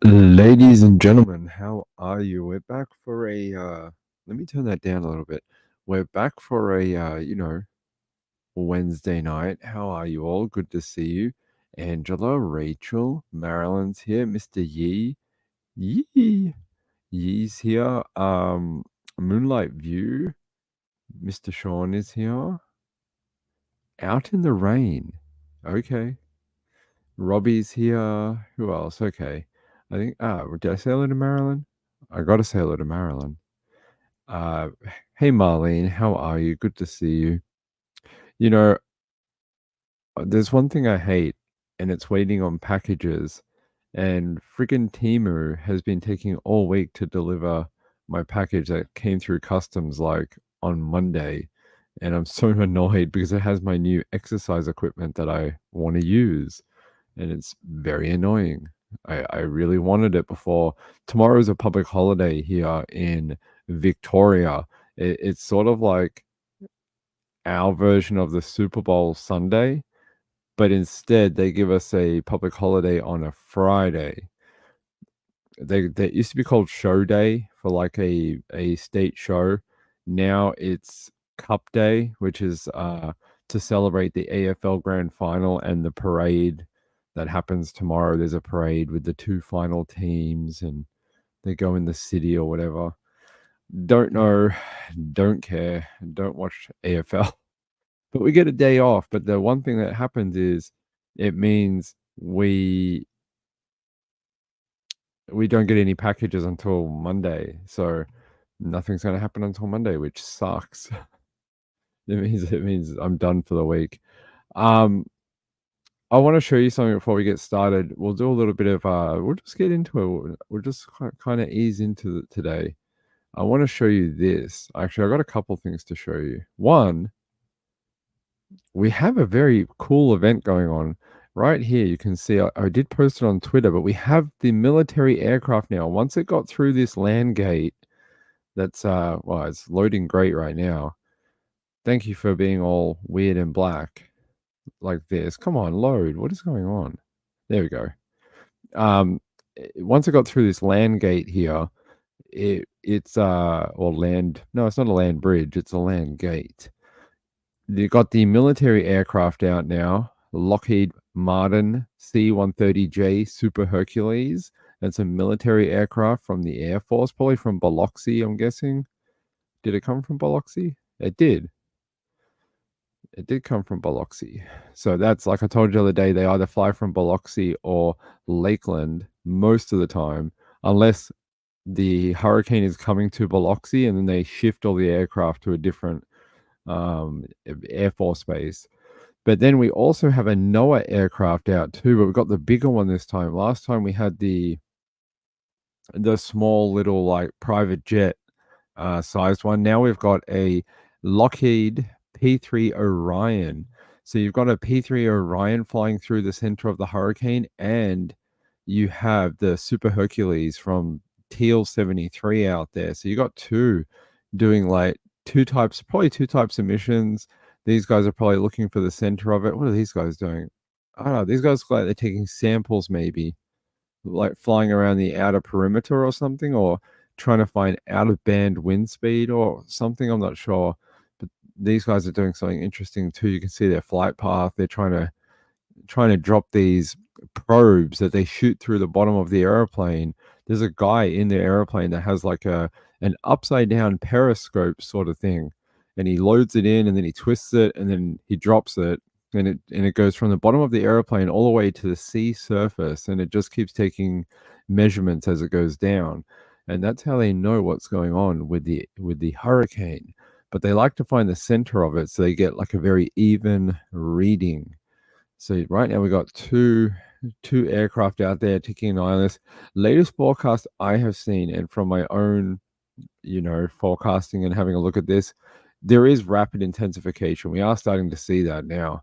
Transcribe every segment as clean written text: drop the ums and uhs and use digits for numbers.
Ladies and gentlemen, how are you? We're back for let me turn that down a little bit. We're back for Wednesday night. How are you all? Good to see you. Angela, Rachel, Marilyn's here, Mr. Yee. Yee. Yee's here. Moonlight View, Mr. Sean is here. Out in the rain. Okay. Robbie's here. Who else? Okay. I think did I say hello to Marilyn? I gotta say hello to Marilyn. Uh hey Marlene, how are you? Good to see you. You know, there's one thing I hate, and it's waiting on packages. And friggin' Timu has been taking all week to deliver my package that came through customs like on Monday. And I'm so annoyed because it has my new exercise equipment that I want to use. And it's very annoying. I really wanted it before. Tomorrow is a public holiday here in Victoria. It's sort of like our version of the Super Bowl Sunday, but instead they give us a public holiday on a Friday. They used to be called Show Day for like a state show. Now it's Cup Day, which is to celebrate the AFL Grand Final and the parade that happens tomorrow. There's a parade with the two final teams, and they go in the city or whatever. Don't know, don't care, don't watch AFL. But we get a day off. But the one thing that happens is it means we don't get any packages until Monday. So nothing's going to happen until Monday, which sucks. It means I'm done for the week. Um, I want to show you something before we get started. We'll do a little bit of we'll just get into it. We'll just kind of ease into it today. I want to show you this. Actually, I got a couple things to show you. One, we have a very cool event going on right here. You can see I did post it on Twitter, but we have the military aircraft now. Once it got through this land gate, that's well, it's loading great right now. Thank you for being all weird and black like this. Come on, load. What is going on? There we go. Once I got through this land gate here, it's or land. No, it's not a land bridge. It's a land gate. They got the military aircraft out now. Lockheed Martin C-130J Super Hercules. That's a military aircraft from the Air Force, probably from Biloxi, I'm guessing. Did it come from Biloxi? It did. It did come from Biloxi. So that's like I told you the other day, they either fly from Biloxi or Lakeland most of the time, unless the hurricane is coming to Biloxi and then they shift all the aircraft to a different Air Force base. But then we also have a NOAA aircraft out too, but we've got the bigger one this time. Last time we had the small little like private jet sized one. Now we've got a Lockheed P3 Orion. So you've got a P3 Orion flying through the center of the hurricane, and you have the Super Hercules from Teal 73 out there. So you got two doing like probably two types of missions. These guys are probably looking for the center of it. What are these guys doing? I don't know. These guys look like they're taking samples, maybe like flying around the outer perimeter or something, or trying to find out of band wind speed or something. I'm not sure. But these guys are doing something interesting too. You can see their flight path. They're trying to drop these probes that they shoot through the bottom of the airplane. There's a guy in the airplane that has like an upside down periscope sort of thing, and he loads it in and then he twists it and then he drops it, and it goes from the bottom of the airplane all the way to the sea surface, and it just keeps taking measurements as it goes down. And that's how they know what's going on with the hurricane. But they like to find the center of it so they get like a very even reading. So right now we got two aircraft out there taking an eye on this. Latest forecast I have seen, and from my own, forecasting and having a look at this, there is rapid intensification. We are starting to see that now.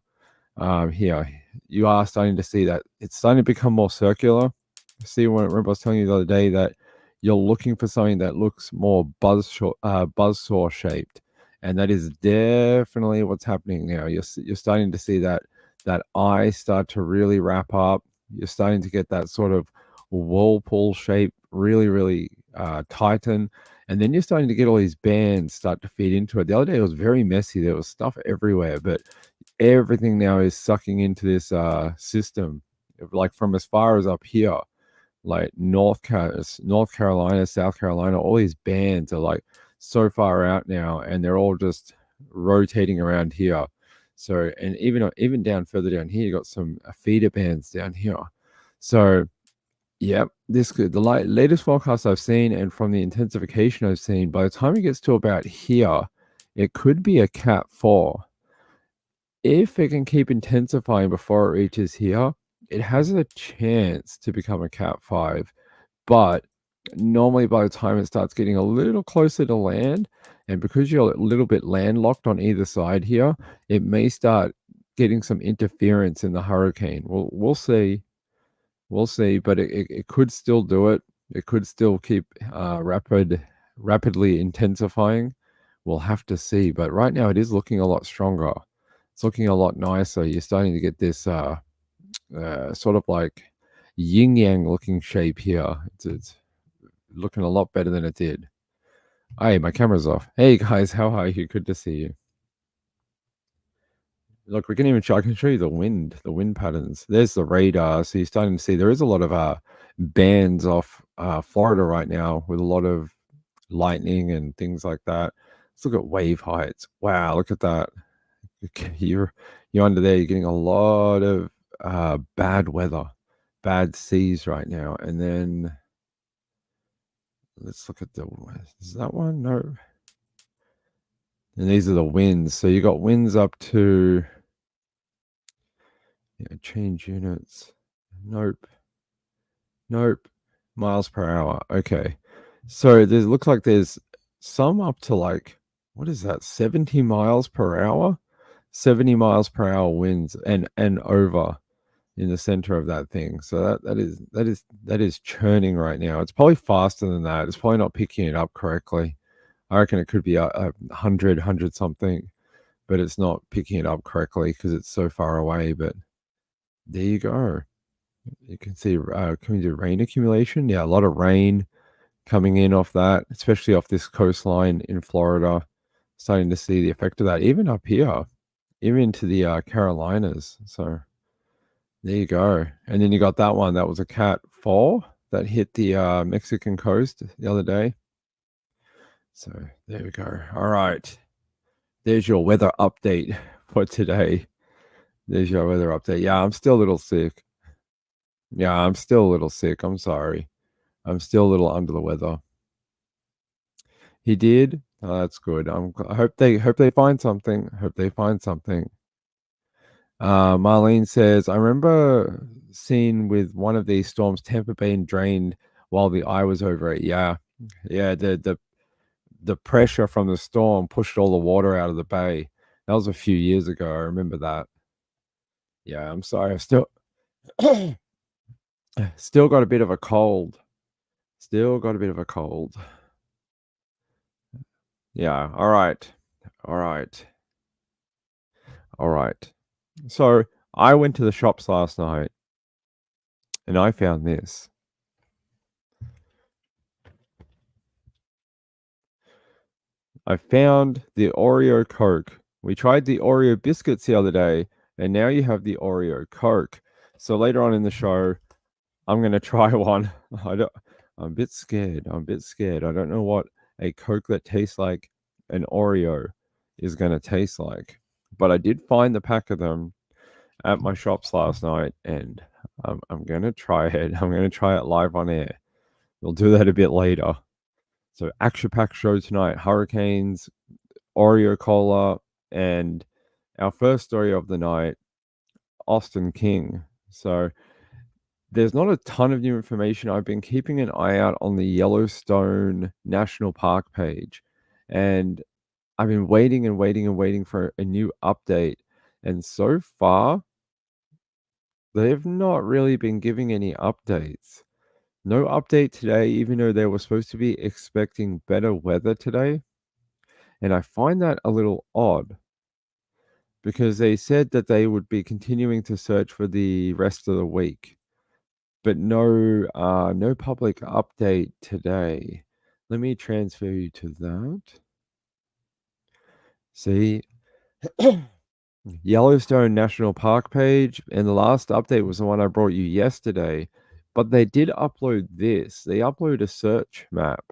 Here, you are starting to see that it's starting to become more circular. See, remember I was telling you the other day that you're looking for something that looks more buzzsaw shaped, and that is definitely what's happening now. You're starting to see that eye start to really wrap up. You're starting to get that sort of whirlpool shape, really, really tighten. And then you're starting to get all these bands start to feed into it. The other day it was very messy. There was stuff everywhere, but everything now is sucking into this system, like from as far as up here, like North Carolina, South Carolina. All these bands are like so far out now, and they're all just rotating around here. So, and even down further down here, you got some feeder bands down here. So, yep, this could the latest forecast I've seen, and from the intensification I've seen, by the time it gets to about here, it could be a Cat 4. If it can keep intensifying before it reaches here, it has a chance to become a Cat 5. But normally by the time it starts getting a little closer to land, and because you're a little bit landlocked on either side here, it may start getting some interference in the hurricane. We'll see. We'll see, but it could still do it. It could still keep rapidly intensifying. We'll have to see. But right now, it is looking a lot stronger. It's looking a lot nicer. You're starting to get this sort of like yin yang looking shape here. It's looking a lot better than it did. Hey, my camera's off. Hey guys, how are you? Good to see you. Look, we can even I can show you the wind patterns. There's the radar. So you're starting to see there is a lot of bands off Florida right now with a lot of lightning and things like that. Let's look at wave heights. Wow, look at that. You're under there, you're getting a lot of bad weather, bad seas right now. And then let's look at is that one? No. And these are the winds. So you got winds up to change units. Nope. Nope. Miles per hour. Okay. So there looks like there's some up to like, what is that? 70 miles per hour? 70 miles per hour winds and over in the center of that thing. So that is churning right now. It's probably faster than that. It's probably not picking it up correctly. I reckon it could be a 100 something, but it's not picking it up correctly because it's so far away. But there you go. You can see can we do rain accumulation? Yeah, a lot of rain coming in off that, especially off this coastline in Florida. Starting to see the effect of that, even up here, even into the Carolinas. So there you go. And then you got that one that was a Cat 4 that hit the Mexican coast the other day. So there we go. All right. There's your weather update for today. There's your weather update. Yeah, I'm still a little sick. Yeah, I'm still a little sick. I'm sorry. I'm still a little under the weather. He did? Oh, that's good. I hope they find something. Hope they find something. Marlene says, I remember seeing with one of these storms, Tampa being drained while the eye was over it. Yeah. Yeah. The pressure from the storm pushed all the water out of the bay. That was a few years ago. I remember that. Yeah. I'm sorry. I've still got a bit of a cold. Still got a bit of a cold. Yeah. All right. All right. All right. So I went to the shops last night and I found this. I found the Oreo Coke. We tried the Oreo biscuits the other day, and now you have the Oreo Coke. So later on in the show, I'm going to try one. I'm a bit scared. I'm a bit scared. I don't know what a Coke that tastes like an Oreo is going to taste like. But I did find the pack of them at my shops last night, and I'm going to try it. I'm going to try it live on air. We'll do that a bit later. So action pack show tonight, hurricanes, Oreo Cola, and our first story of the night, Austin King. So there's not a ton of new information. I've been keeping an eye out on the Yellowstone National Park page, and I've been waiting and waiting and waiting for a new update. And so far, they've not really been giving any updates. No update today, even though they were supposed to be expecting better weather today. And I find that a little odd because they said that they would be continuing to search for the rest of the week. but no public update today. Let me transfer you to that. See, Yellowstone National Park page, and the last update was the one I brought you yesterday. But they did upload this. They upload a search map,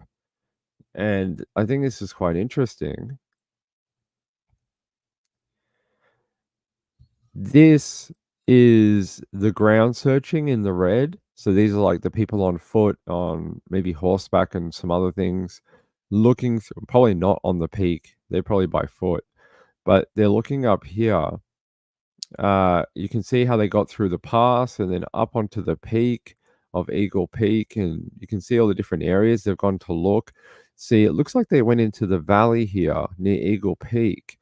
and I think this is quite interesting. This is the ground searching in the red. So these are like the people on foot, on maybe horseback and some other things, looking probably not on the peak. They're probably by foot, but they're looking up here. You can see how they got through the pass and then up onto the peak of Eagle Peak, and you can see all the different areas they've gone to look. See, it looks like they went into the valley here near Eagle Peak.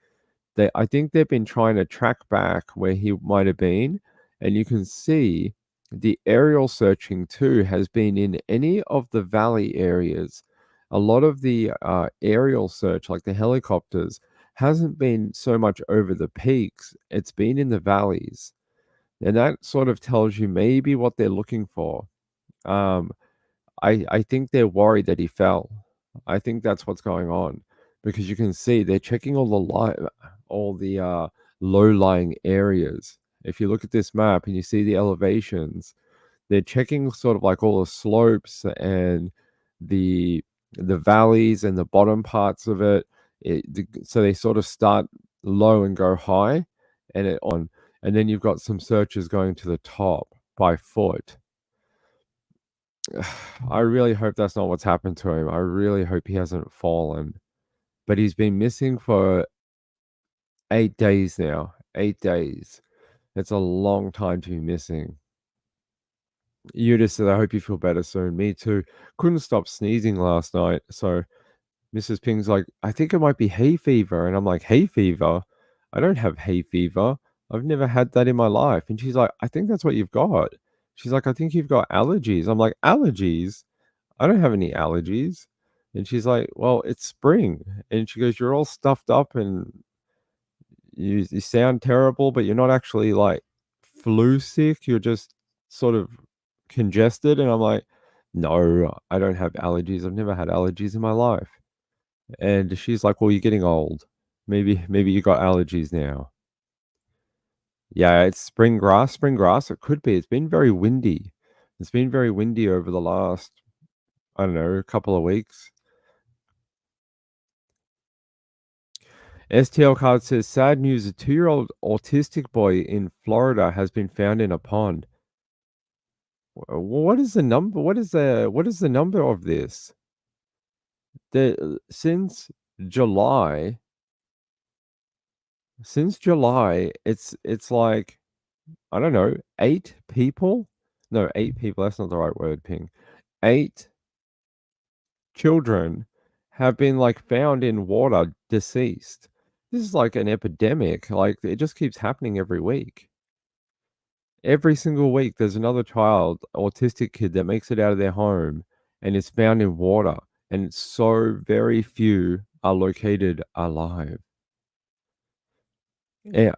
I think they've been trying to track back where he might have been, and you can see the aerial searching too has been in any of the valley areas. A lot of the aerial search, like the helicopters, hasn't been so much over the peaks, it's been in the valleys. And that sort of tells you maybe what they're looking for. Um, I think they're worried that he fell. I think that's what's going on because you can see they're checking all the low-lying areas. If you look at this map and you see the elevations, they're checking sort of like all the slopes and the valleys and the bottom parts of it. So they sort of start low and go high, and then you've got some searches going to the top by foot. I really hope that's not what's happened to him. I really hope he hasn't fallen. But he's been missing for 8 days now. 8 days. It's a long time to be missing. Eunice said, I hope you feel better soon. Me too. Couldn't stop sneezing last night. So Mrs. Ping's like, I think it might be hay fever. And I'm like, hay fever? I don't have hay fever. I've never had that in my life. And she's like, I think that's what you've got. She's like, I think you've got allergies. I'm like, allergies? I don't have any allergies. And she's like, well, it's spring. And she goes, you're all stuffed up and you sound terrible, but you're not actually like flu sick. You're just sort of congested. And I'm like, no, I don't have allergies. I've never had allergies in my life. And she's like, well, you're getting old. Maybe you got allergies now. Yeah, it's spring grass. Spring grass. It could be. It's been very windy. It's been very windy over the last, I don't know, couple of weeks. STL card says, sad news, a 2-year-old autistic boy in Florida has been found in a pond. What is the number? What is the number of this? Since July, it's like, I don't know, 8 people? No, 8 people, that's not the right word, Ping. 8 children have been like found in water deceased. This is like an epidemic. Like it just keeps happening every week. Every single week, there's another child, autistic kid, that makes it out of their home and is found in water. And so very few are located alive. Yeah,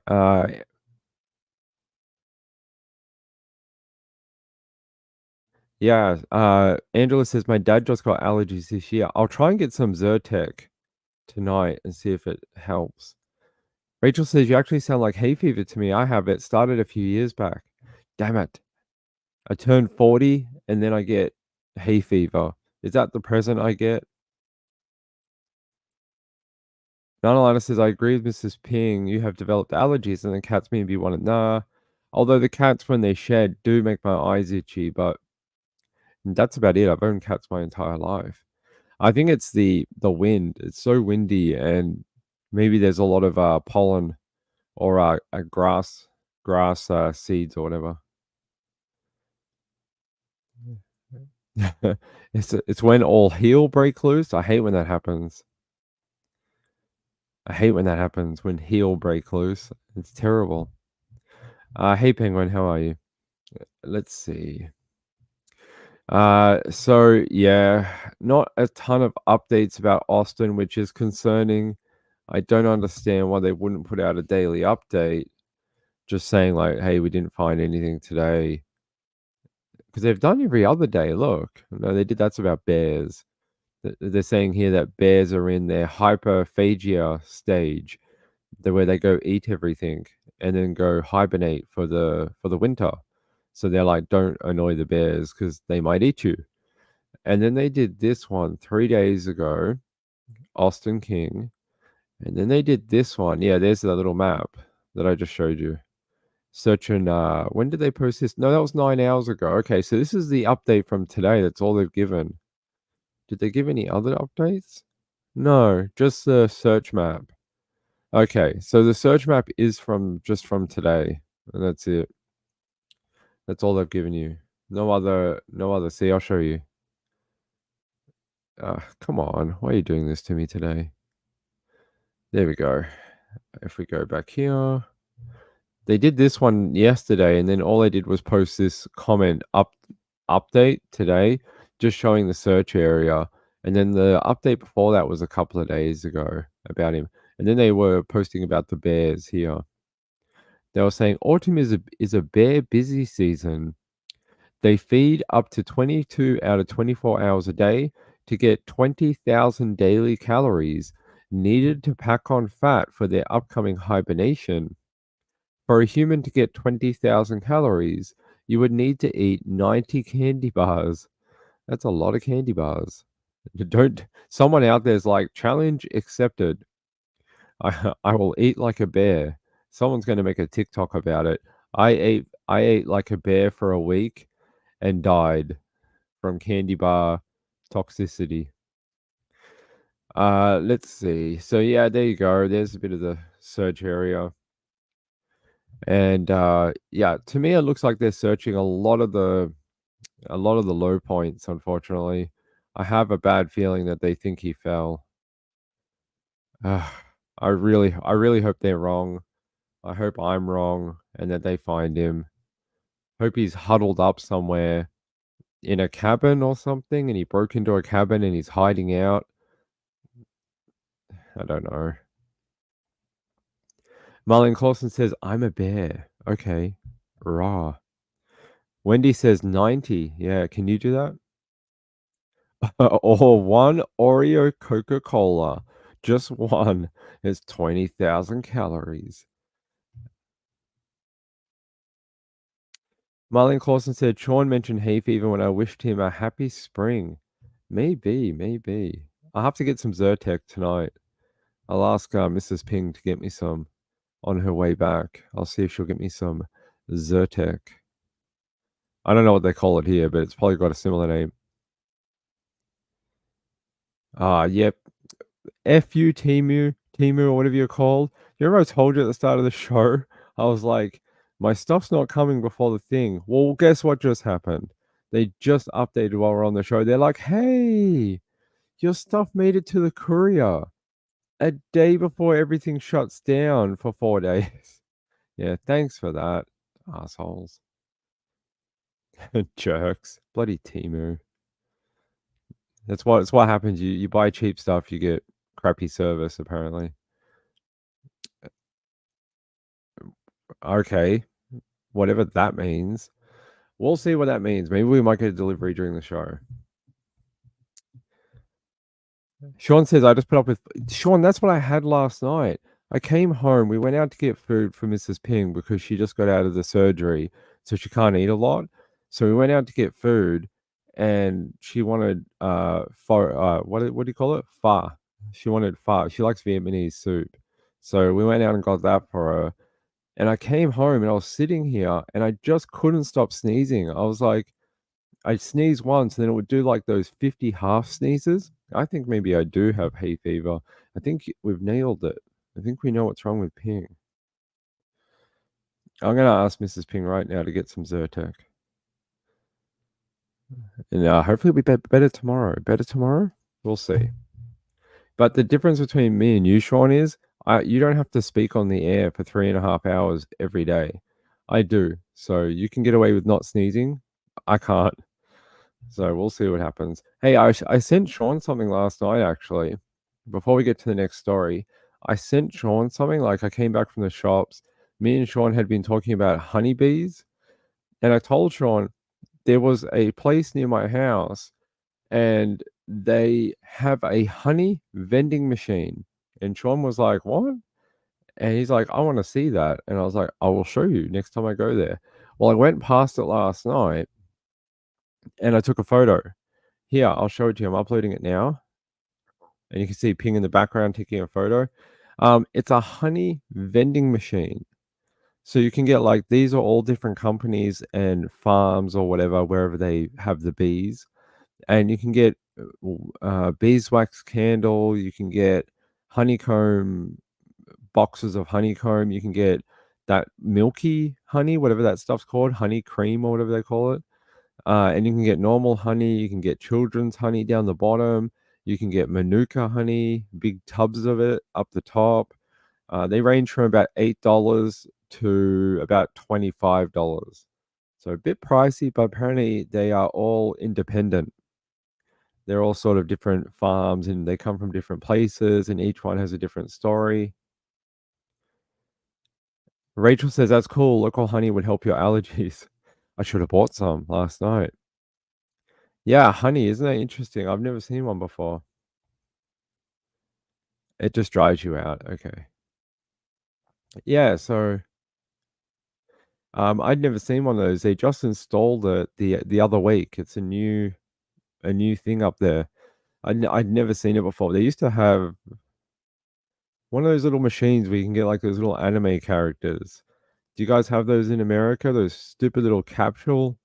yeah. Angela says my dad just got allergies this year. I'll try and get some Zyrtec tonight and see if it helps. Rachel says you actually sound like hay fever to me. I have it. Started a few years back. Damn it. I turned 40 and then I get hay fever. Is that the present I get? Nonalana says, I agree with Mrs. Ping. You have developed allergies, and the cats maybe want it. Nah. Although the cats, when they shed, do make my eyes itchy, but that's about it. I've owned cats my entire life. I think it's the wind. It's so windy, and maybe there's a lot of pollen or grass seeds or whatever. It's when all hell break loose. I hate when that happens. I hate when that happens, when heel break loose. It's terrible. Hey Penguin, how are you? Let's see. So yeah, not a ton of updates about Austin, which is concerning. I don't understand why they wouldn't put out a daily update, just saying like, hey, we didn't find anything today. because they've done every other day. Look, no, they did. That's about bears. They're saying here that bears are in their hyperphagia stage, where they go eat everything and then go hibernate for the winter. So they're like, don't annoy the bears because they might eat you. And then they did this one 3 days ago, Austin King. And then they did this one. Yeah, there's the little map that I just showed you. Search and when did they post this? No, that was 9 hours ago. Okay, so this is the update from today. That's all they've given. Did they give any other updates? No, just the search map. Okay, so the search map is from today, and that's it. That's all they've given you. No other. See, I'll show you. Come on, why are you doing this to me today? There we go. If we go back here, they did this one yesterday, and then all they did was post this update today, just showing the search area. And then the update before that was a couple of days ago about him. And then they were posting about the bears here. They were saying autumn is a bear busy season. They feed up to 22 out of 24 hours a day to get 20,000 daily calories needed to pack on fat for their upcoming hibernation. For a human to get 20,000 calories, you would need to eat 90 candy bars. That's a lot of candy bars. Don't someone out there's like challenge accepted. I will eat like a bear. Someone's going to make a TikTok about it. I ate like a bear for a week and died from candy bar toxicity. Let's see. So yeah, there you go. There's a bit of the search area. And yeah, to me it looks like they're searching a lot of the low points, unfortunately. I have a bad feeling that they think he fell. I really hope they're wrong. I hope I'm wrong and that they find him. Hope he's huddled up somewhere in a cabin or something and he broke into a cabin and he's hiding out. I don't know. Marlon Clausen says, I'm a bear. Okay. Raw. Wendy says 90. Yeah, can you do that? Or one Oreo Coca Cola. Just one is 20,000 calories. Marlene Clausen said, Sean mentioned hay fever when I wished him a happy spring. Maybe. I'll have to get some Zyrtec tonight. I'll ask Mrs. Ping to get me some on her way back. I'll see if she'll get me some Zyrtec. I don't know what they call it here, but it's probably got a similar name. Yep. F you, Timu, or whatever you're called. You remember I told you at the start of the show? I was like, my stuff's not coming before the thing. Well, guess what just happened? They just updated while we're on the show. They're like, hey, your stuff made it to the courier a day before everything shuts down for 4 days. Yeah, thanks for that, assholes. Jerks. Bloody Timu. That's what happens. You buy cheap stuff, you get crappy service, apparently. Okay. Whatever that means. We'll see what that means. Maybe we might get a delivery during the show. Sean says, I just put up with Sean. That's what I had last night. I came home. We went out to get food for Mrs. Ping because she just got out of the surgery, so she can't eat a lot. So we went out to get food, and she wanted what do you call it? Pho. She wanted pho. She likes Vietnamese soup. So we went out and got that for her. And I came home and I was sitting here and I just couldn't stop sneezing. I was like, I sneezed once and then it would do like those 50 half sneezes. I think maybe I do have hay fever. I think we've nailed it. I think we know what's wrong with Ping. I'm going to ask Mrs. Ping right now to get some Zyrtec. And hopefully it'll be better tomorrow. Better tomorrow? We'll see. But the difference between me and you, Sean, is you don't have to speak on the air for 3.5 hours every day. I do. So you can get away with not sneezing. I can't. So we'll see what happens. Hey, I sent Sean something last night, actually. Before we get to the next story, I sent Sean something. Like I came back from the shops. Me and Sean had been talking about honeybees. And I told Sean, there was a place near my house, and they have a honey vending machine. And Sean was like, "What?" And he's like, "I want to see that." And I was like, "I will show you next time I go there." Well, I went past it last night and I took a photo. Here, I'll show it to you. I'm uploading it now. And you can see Ping in the background taking a photo. It's a honey vending machine. So you can get like these are all different companies and farms or whatever, wherever they have the bees. And you can get beeswax candle, you can get honeycomb boxes of honeycomb, you can get that milky honey, whatever that stuff's called, honey cream or whatever they call it. And you can get normal honey, you can get children's honey down the bottom, you can get Manuka honey, big tubs of it up the top. They range from about $8 to about $25. So a bit pricey, but apparently they are all independent. They're all sort of different farms and they come from different places and each one has a different story. Rachel says, "That's cool. Local honey would help your allergies." I should have bought some last night. Yeah, honey, isn't that interesting? I've never seen one before. It just dries you out. Okay. Yeah, so I'd never seen one of those. They just installed it the other week. It's a new thing up there. I'd never seen it before. They used to have one of those little machines where you can get like those little anime characters. Do you guys have those in America? Those stupid little capsule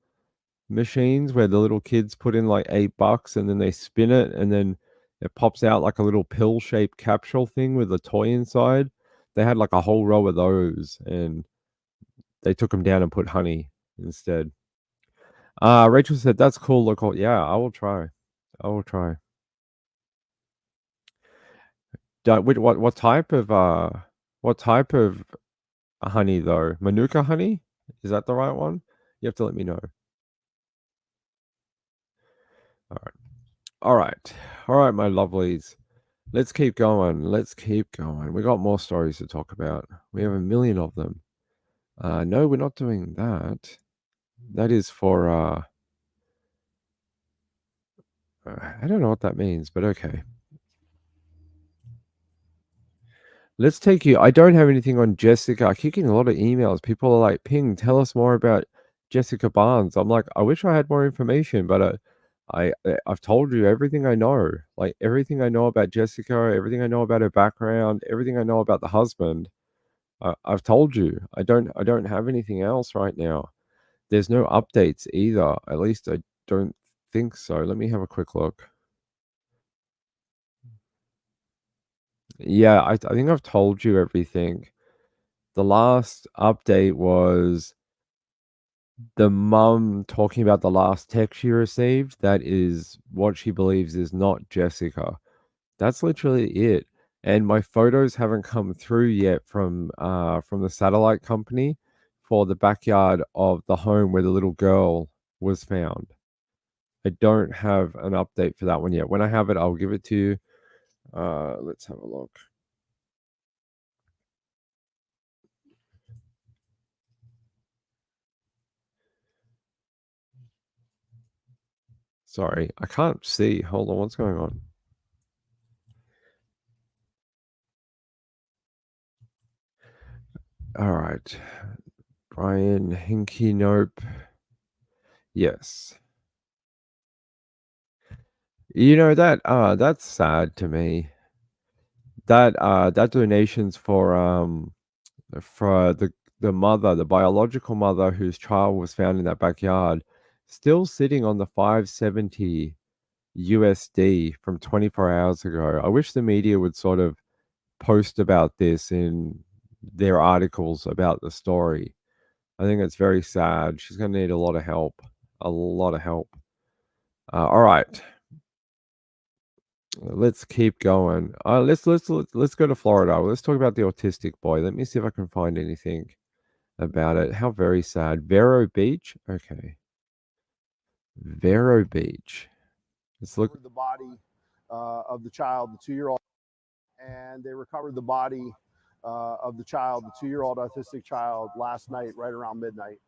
machines where the little kids put in like $8 and then they spin it and then it pops out like a little pill shaped capsule thing with a toy inside. They had like a whole row of those and they took them down and put honey instead. Rachel said, "That's cool. Local." Yeah, I will try. I will try. What type of honey though? Manuka honey? Is that the right one? You have to let me know. All right. All right. All right, my lovelies. Let's keep going. Let's keep going. We got more stories to talk about. We have a million of them. No, we're not doing that. That is for I don't know what that means, but okay. Let's take you. I don't have anything on Jessica. I keep getting a lot of emails. People are like, "Ping, tell us more about Jessica Barnes." I'm like, I wish I had more information, but I've told you everything I know. Like everything I know about Jessica, everything I know about her background, everything I know about the husband. I've told you. I don't have anything else right now. There's no updates either. At least I don't think so. Let me have a quick look. Yeah, I think I've told you everything. The last update was the mum talking about the last text she received. That is what she believes is not Jessica. That's literally it. And my photos haven't come through yet from the satellite company for the backyard of the home where the little girl was found. I don't have an update for that one yet. When I have it, I'll give it to you. Let's have a look. Sorry, I can't see. Hold on, what's going on? All right. Brian Hinky, nope. Yes. You know that that's sad to me. That donations for the mother, the biological mother whose child was found in that backyard, still sitting on the 570 USD from 24 hours ago. I wish the media would sort of post about this in their articles about the story. I think it's very sad. She's going to need a lot of help. A lot of help. All right. Let's keep going. Let's go to Florida. Let's talk about the autistic boy. Let me see if I can find anything about it. How very sad. Vero Beach. Okay. Vero Beach. Let's look. The body of the child, the 2-year-old, and they recovered the body of the child, the 2-year-old autistic child, last night, right around midnight.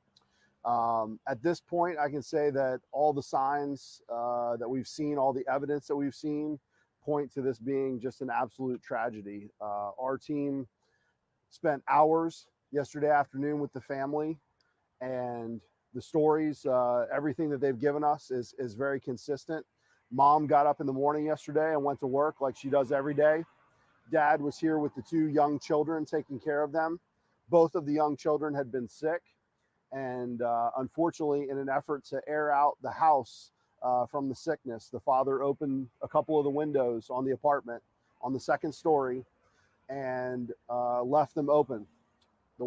At this point, I can say that all the signs that we've seen, all the evidence that we've seen, point to this being just an absolute tragedy. Our team spent hours yesterday afternoon with the family, and the stories, everything that they've given us is very consistent. Mom got up in the morning yesterday and went to work like she does every day. Dad was here with the two young children, taking care of them. Both of the young children had been sick, and unfortunately, in an effort to air out the house from the sickness, the father opened a couple of the windows on the apartment on the second story and left them open. The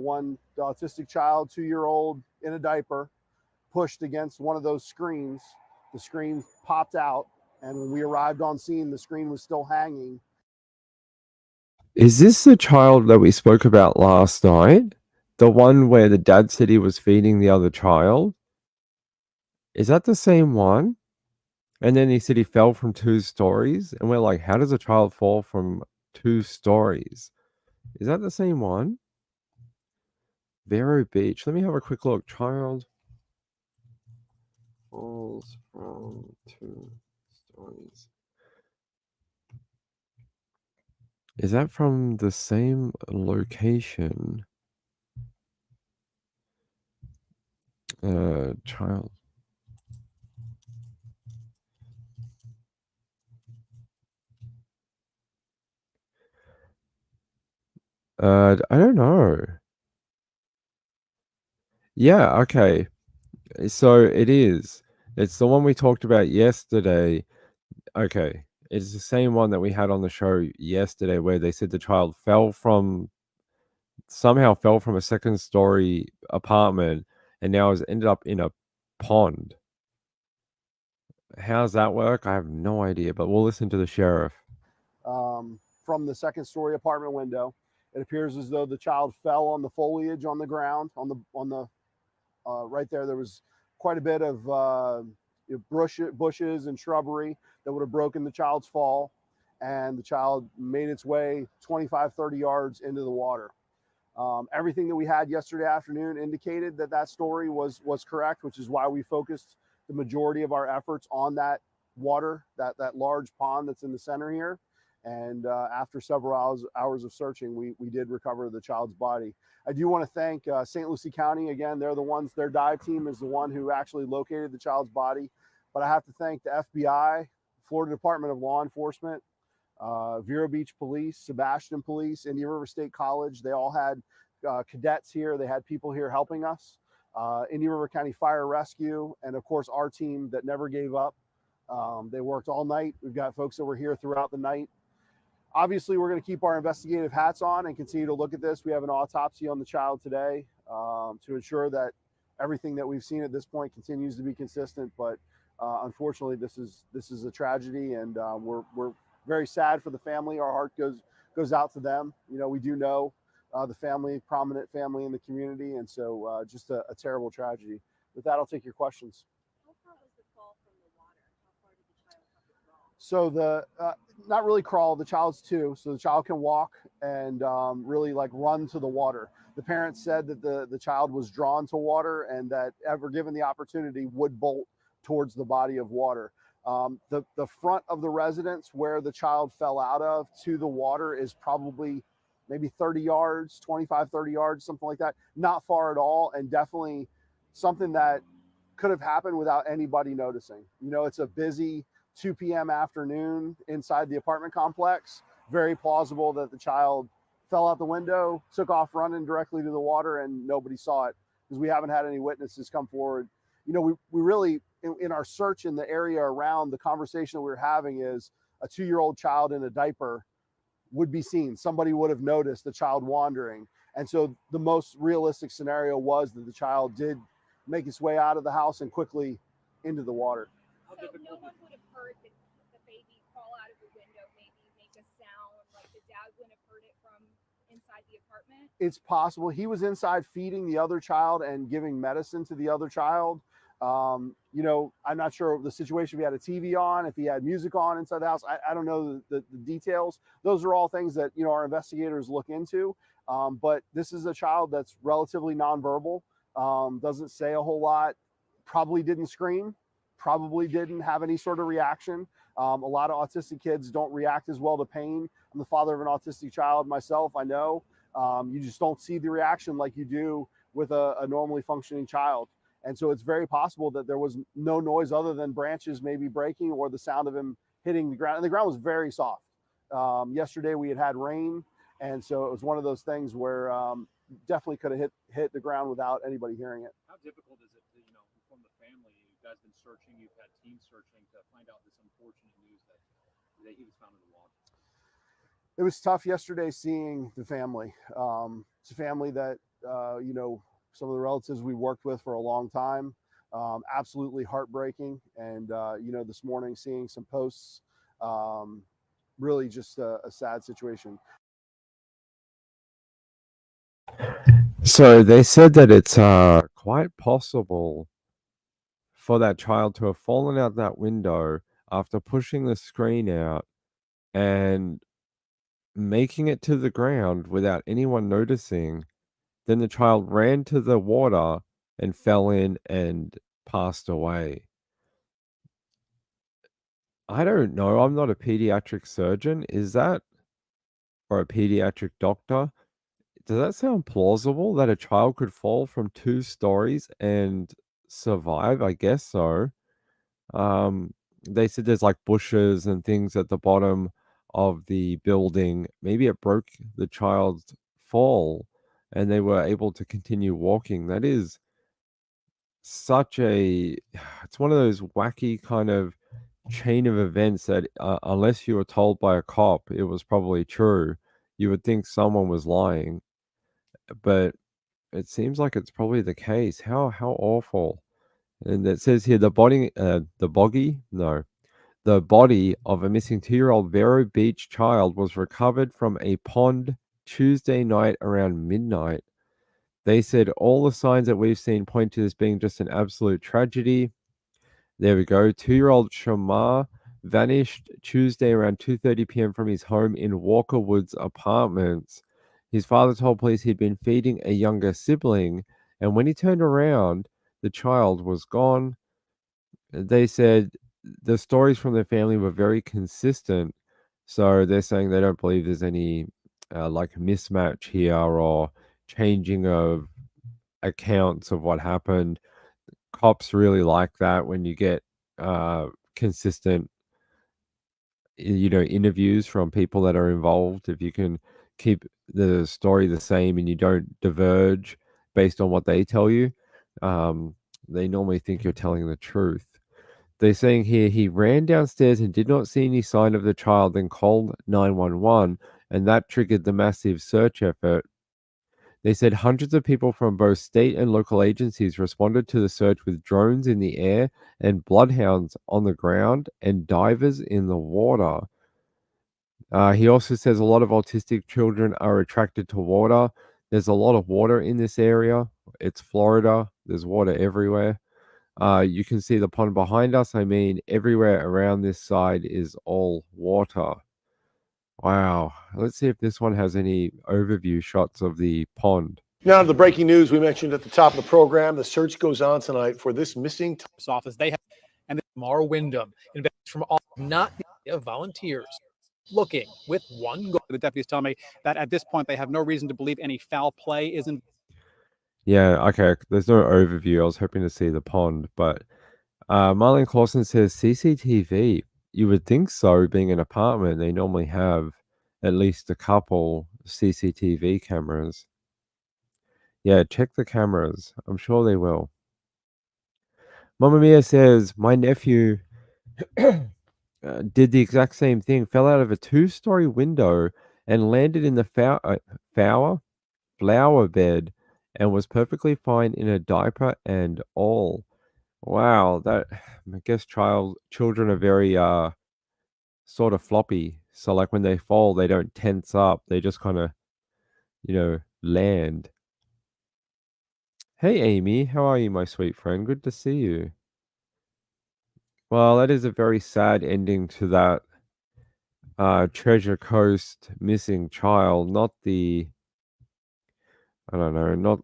autistic child, 2-year-old in a diaper, pushed against one of those screens. The screen popped out, and when we arrived on scene, the screen was still hanging. Is this the child that we spoke about last night? The one where the dad said he was feeding the other child? Is that the same one? And then he said he fell from 2 stories, and we're like, how does a child fall from 2 stories? Is that the same one? Vero Beach. Let me have a quick look. Child falls from 2 stories. Is that from the same location? Child. I don't know. Yeah, okay. So it is. It's the one we talked about yesterday. Okay. It's the same one that we had on the show yesterday where they said the child somehow fell from a second-story apartment and now has ended up in a pond. How's that work? I have no idea, but we'll listen to the sheriff. From the second-story apartment window, it appears as though the child fell on the foliage on the ground, on the right there. There was quite a bit of bushes and shrubbery that would have broken the child's fall, and the child made its way 25, 30 yards into the water. Everything that we had yesterday afternoon indicated that that story was correct, which is why we focused the majority of our efforts on that water, that large pond that's in the center here. And after several hours of searching, we did recover the child's body. I do want to thank St. Lucie County. Again, they're the ones, their dive team is the one who actually located the child's body. But I have to thank the FBI, Florida Department of Law Enforcement, Vero Beach Police, Sebastian Police, Indian River State College. They all had cadets here. They had people here helping us. Indian River County Fire Rescue, and of course our team that never gave up. They worked all night. We've got folks that were here throughout the night. Obviously, we're going to keep our investigative hats on and continue to look at this. We have an autopsy on the child today to ensure that everything that we've seen at this point continues to be consistent. But unfortunately, this is a tragedy, and we're very sad for the family. Our heart goes out to them. You know, we do know the family, prominent family in the community, and so just a terrible tragedy. With that, I'll take your questions. How far was the fall from the water? How far did the child have to crawl? So not really crawl. The child's 2, so the child can walk and really like run to the water. The parents said that the child was drawn to water and that ever given the opportunity would bolt towards the body of water. The front of the residence where the child fell out of to the water is probably maybe 30 yards, 25, 30 yards, something like that. Not far at all, and definitely something that could have happened without anybody noticing. You know, it's a busy 2 p.m. afternoon inside the apartment complex. Very plausible that the child fell out the window, took off running directly to the water, and nobody saw it because we haven't had any witnesses come forward. You know, we really, in our search in the area around, the conversation that we were having is a 2-year-old child in a diaper would be seen. Somebody would have noticed the child wandering. And so the most realistic scenario was that the child did make its way out of the house and quickly into the water. So no one would have heard the baby fall out of the window, maybe make a sound, like the dad wouldn't have heard it from inside the apartment? It's possible. He was inside feeding the other child and giving medicine to the other child. You know, I'm not sure the situation, if he had a TV on, if he had music on inside the house. I don't know the details. Those are all things that, you know, our investigators look into. But this is a child that's relatively nonverbal. Doesn't say a whole lot. Probably didn't scream. Probably didn't have any sort of reaction. A lot of autistic kids don't react as well to pain. I'm the father of an autistic child myself. I know. You just don't see the reaction like you do with a normally functioning child. And so it's very possible that there was no noise other than branches maybe breaking or the sound of him hitting the ground. And the ground was very soft. Yesterday we had rain, and so it was one of those things where definitely could have hit the ground without anybody hearing it. How difficult is it to, from the family, you guys been searching, you've had teams searching to find out this unfortunate news that he was found in the water? It was tough yesterday seeing the family. It's a family that, some of the relatives we worked with for a long time. Absolutely heartbreaking. And, this morning seeing some posts, really just a sad situation. So they said that it's quite possible for that child to have fallen out that window after pushing the screen out and making it to the ground without anyone noticing. Then the child ran to the water and fell in and passed away. I don't know. I'm not a pediatric surgeon. Is that, or a pediatric doctor? Does that sound plausible that a child could fall from 2 stories and survive? I guess so. They said there's like bushes and things at the bottom of the building. Maybe it broke the child's fall and they were able to continue walking. That is such a, it's one of those wacky kind of chain of events that unless you were told by a cop it was probably true, you would think someone was lying. But it seems like it's probably the case. How awful. And it says here the body of a missing 2-year-old Vero Beach child was recovered from a pond Tuesday night around midnight. They said all the signs that we've seen point to this being just an absolute tragedy. There we go. 2-year-old Shamar vanished Tuesday around 2:30 p.m. from his home in Walker Woods Apartments. His father told police he'd been feeding a younger sibling, and when he turned around, the child was gone. They said the stories from their family were very consistent, so they're saying they don't believe there's any like mismatch here or changing of accounts of what happened. Cops really like that when you get consistent interviews from people that are involved. If you can keep the story the same and you don't diverge based on what they tell you, they normally think you're telling the truth. They're saying here he ran downstairs and did not see any sign of the child, then called 911, and that triggered the massive search effort. They said hundreds of people from both state and local agencies responded to the search with drones in the air and bloodhounds on the ground and divers in the water. He also says a lot of autistic children are attracted to water. There's a lot of water in this area. It's Florida. There's water everywhere. You can see the pond behind us. I mean, everywhere around this side is all water. Wow. Let's see if this one has any overview shots of the pond. Now to the breaking news we mentioned at the top of the program. The search goes on tonight for this missing Office. They have, and Mar Wyndham, investors from all, not volunteers, looking with one goal. The deputies tell me that at this point they have no reason to believe any foul play is involved. Yeah, okay. There's no overview. I was hoping to see the pond, but Marlene Clausen says CCTV. You would think so, being an apartment. They normally have at least a couple CCTV cameras. Yeah, check the cameras. I'm sure they will. Mamma Mia says, my nephew did the exact same thing, fell out of a 2-story window and landed in the flower bed and was perfectly fine in a diaper and all. Wow, that, I guess children are very sort of floppy. So like when they fall, they don't tense up. They just kind of, land. Hey Amy, how are you, my sweet friend? Good to see you. Well, that is a very sad ending to that Treasure Coast missing child. Not the, I don't know, not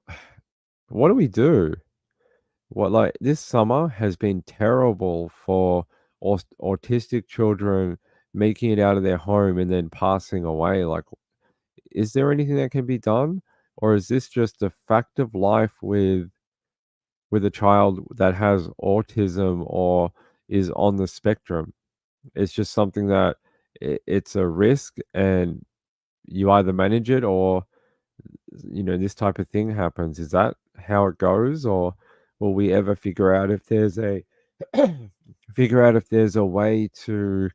what do we do? What, like, this summer has been terrible for autistic children making it out of their home and then passing away. Like, is there anything that can be done, or is this just a fact of life with a child that has autism or is on the spectrum? It's just something that it's a risk, and you either manage it or this type of thing happens. Is that how it goes, or will we ever figure out if there's a way to,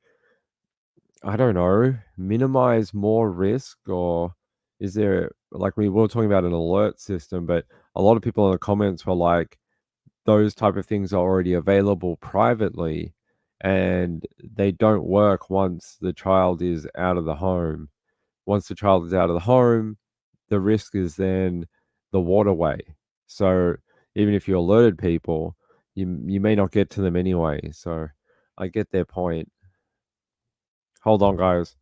I don't know, minimize more risk? Or is there, like, we were talking about an alert system, but a lot of people in the comments were like, those type of things are already available privately and they don't work once the child is out of the home. Once the child is out of the home, the risk is then the waterway. So even if you alerted people, you may not get to them anyway. So I get their point. Hold on, guys.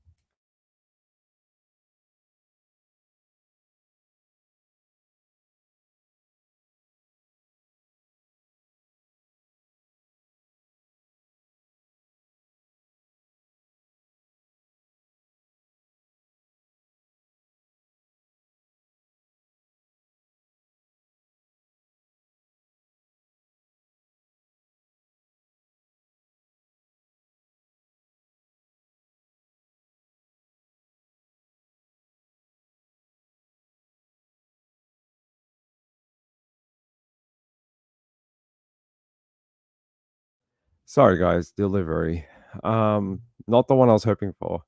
Sorry, guys, delivery. Not the one I was hoping for.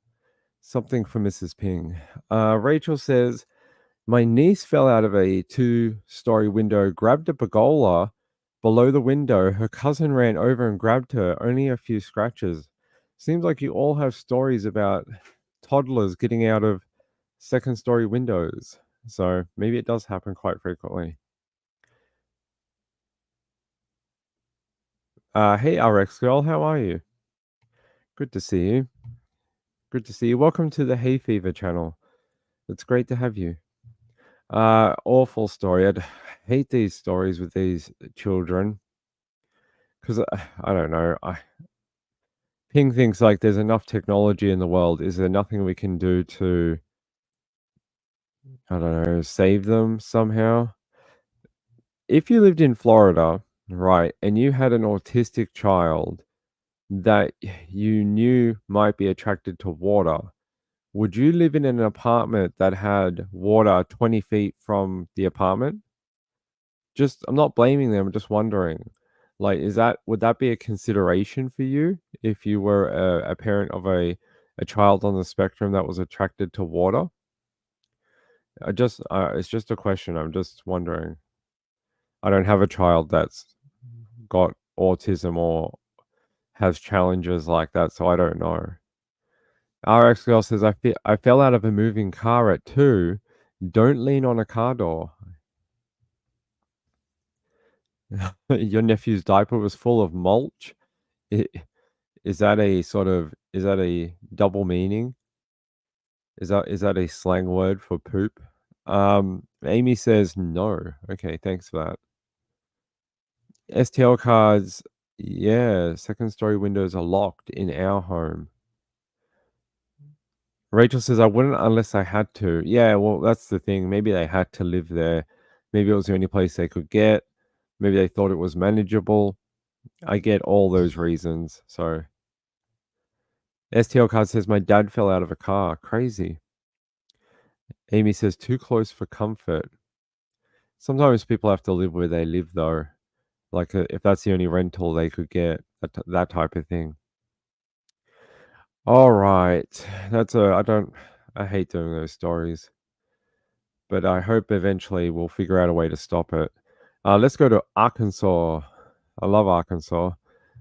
Something for Mrs. Ping. Rachel says, my niece fell out of a 2-story window, grabbed a pergola below the window. Her cousin ran over and grabbed her, only a few scratches. Seems like you all have stories about toddlers getting out of second-story windows. So maybe it does happen quite frequently. Hey, RX girl, how are you? Good to see you. Good to see you. Welcome to the Hay Fever channel. It's great to have you. Awful story. I'd hate these stories with these children because I don't know. Ping thinks like there's enough technology in the world. Is there nothing we can do to, I don't know, save them somehow? If you lived in Florida, right, and you had an autistic child that you knew might be attracted to water, would you live in an apartment that had water 20 feet from the apartment? Just, I'm not blaming them, I'm just wondering. Like, would that be a consideration for you if you were a parent of a child on the spectrum that was attracted to water? It's just a question. I'm just wondering. I don't have a child that's got autism or has challenges like that, so I don't know. RX girl says, I fell out of a moving car at 2. Don't lean on a car door. Your nephew's diaper was full of mulch. Is that a double meaning? Is that a slang word for poop? Amy says no. Okay, thanks for that. STL cards, yeah, second-story windows are locked in our home. Rachel says, I wouldn't unless I had to. Yeah, well, that's the thing. Maybe they had to live there. Maybe it was the only place they could get. Maybe they thought it was manageable. I get all those reasons. So STL card says, my dad fell out of a car. Crazy. Amy says, too close for comfort. Sometimes people have to live where they live, though. Like, if that's the only rental they could get, that type of thing. All right. I hate doing those stories. But I hope eventually we'll figure out a way to stop it. Let's go to Arkansas. I love Arkansas.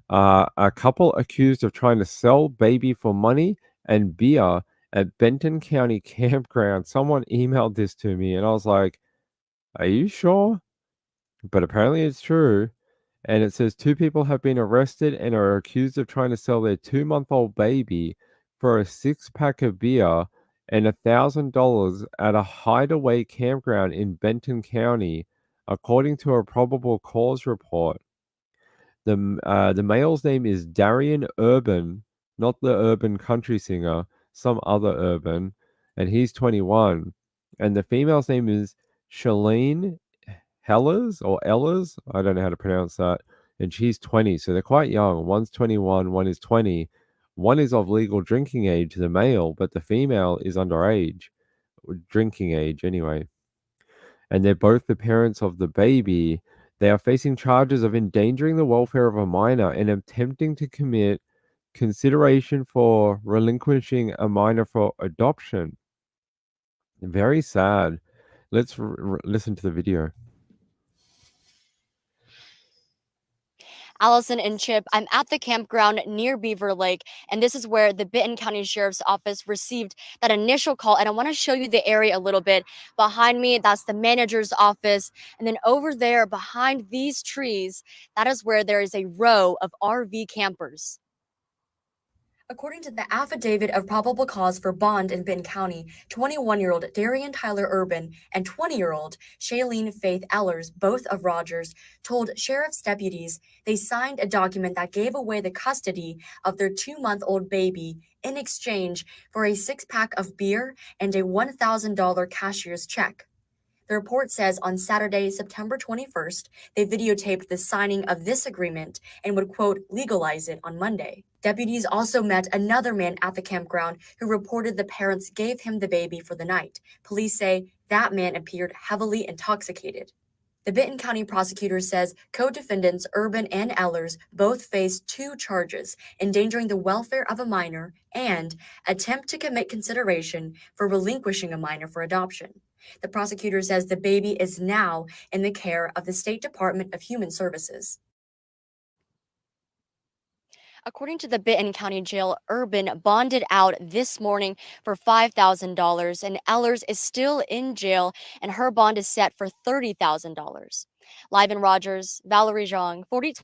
A couple accused of trying to sell baby for money and beer at Benton County campground. Someone emailed this to me and I was like, are you sure? But apparently it's true. And it says 2 people have been arrested and are accused of trying to sell their 2-month-old baby for a 6-pack of beer and $1,000 at a hideaway campground in Benton County. According to a probable cause report, the male's name is Darian Urban, not the urban country singer, some other Urban, and he's 21. And the female's name is Shalene Hellers or Ellers, I don't know how to pronounce that, and she's 20. So they're quite young. One's 21, one is 20. One is of legal drinking age, the male, but the female is underage, drinking age anyway. And they're both the parents of the baby. They are facing charges of endangering the welfare of a minor and attempting to commit consideration for relinquishing a minor for adoption. Very sad. Let's listen to the video. Allison and Chip, I'm at the campground near Beaver Lake, and this is where the Benton County Sheriff's Office received that initial call. And I want to show you the area a little bit. Behind me, that's the manager's office. And then over there behind these trees, that is where there is a row of RV campers. According to the affidavit of probable cause for bond in Benton County, 21-year-old Darian Tyler Urban and 20-year-old Shailene Faith Ellers, both of Rogers, told sheriff's deputies they signed a document that gave away the custody of their 2-month-old baby in exchange for a 6-pack of beer and a $1,000 cashier's check. The report says on Saturday, September 21st, they videotaped the signing of this agreement and would, quote, legalize it on Monday. Deputies also met another man at the campground who reported the parents gave him the baby for the night. Police say that man appeared heavily intoxicated. The Benton County prosecutor says co-defendants Urban and Ellers both face 2 charges, endangering the welfare of a minor and attempt to commit consideration for relinquishing a minor for adoption. The prosecutor says the baby is now in the care of the State Department of Human Services. According to the Benton County Jail, Urban bonded out this morning for $5,000, and Ellers is still in jail, and her bond is set for $30,000. Live in Rogers, Valerie Zhang, 40.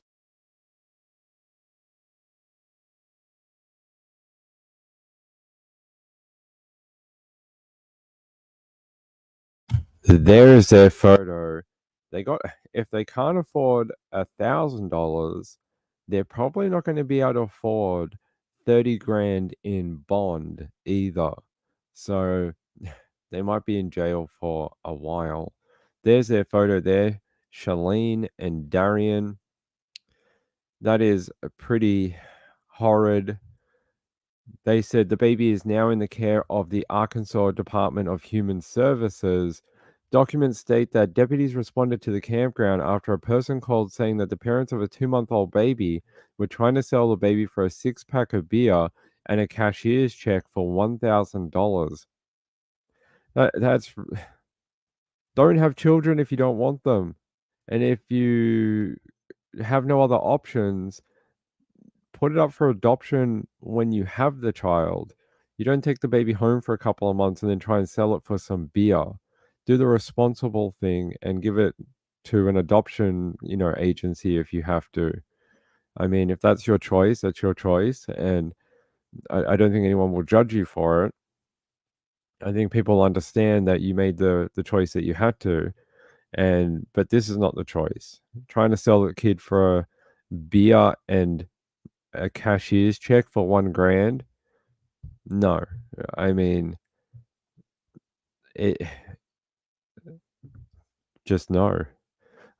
There's their photo. They got, if they can't afford $1,000, they're probably not going to be able to afford 30 grand in bond either. So they might be in jail for a while. There's their photo there, Shalene and Darian. That is a pretty horrid. They said the baby is now in the care of the Arkansas Department of Human Services. Documents state that deputies responded to the campground after a person called saying that the parents of a 2-month-old baby were trying to sell the baby for a 6-pack of beer and a cashier's check for $1,000. That's don't have children if you don't want them. And if you have no other options, put it up for adoption when you have the child. You don't take the baby home for a couple of months and then try and sell it for some beer. Do the responsible thing and give it to an adoption, agency if you have to. I mean, if that's your choice, that's your choice. And I don't think anyone will judge you for it. I think people understand that you made the choice that you had to. But this is not the choice. Trying to sell a kid for a beer and a cashier's check for $1,000. No, I mean, just no.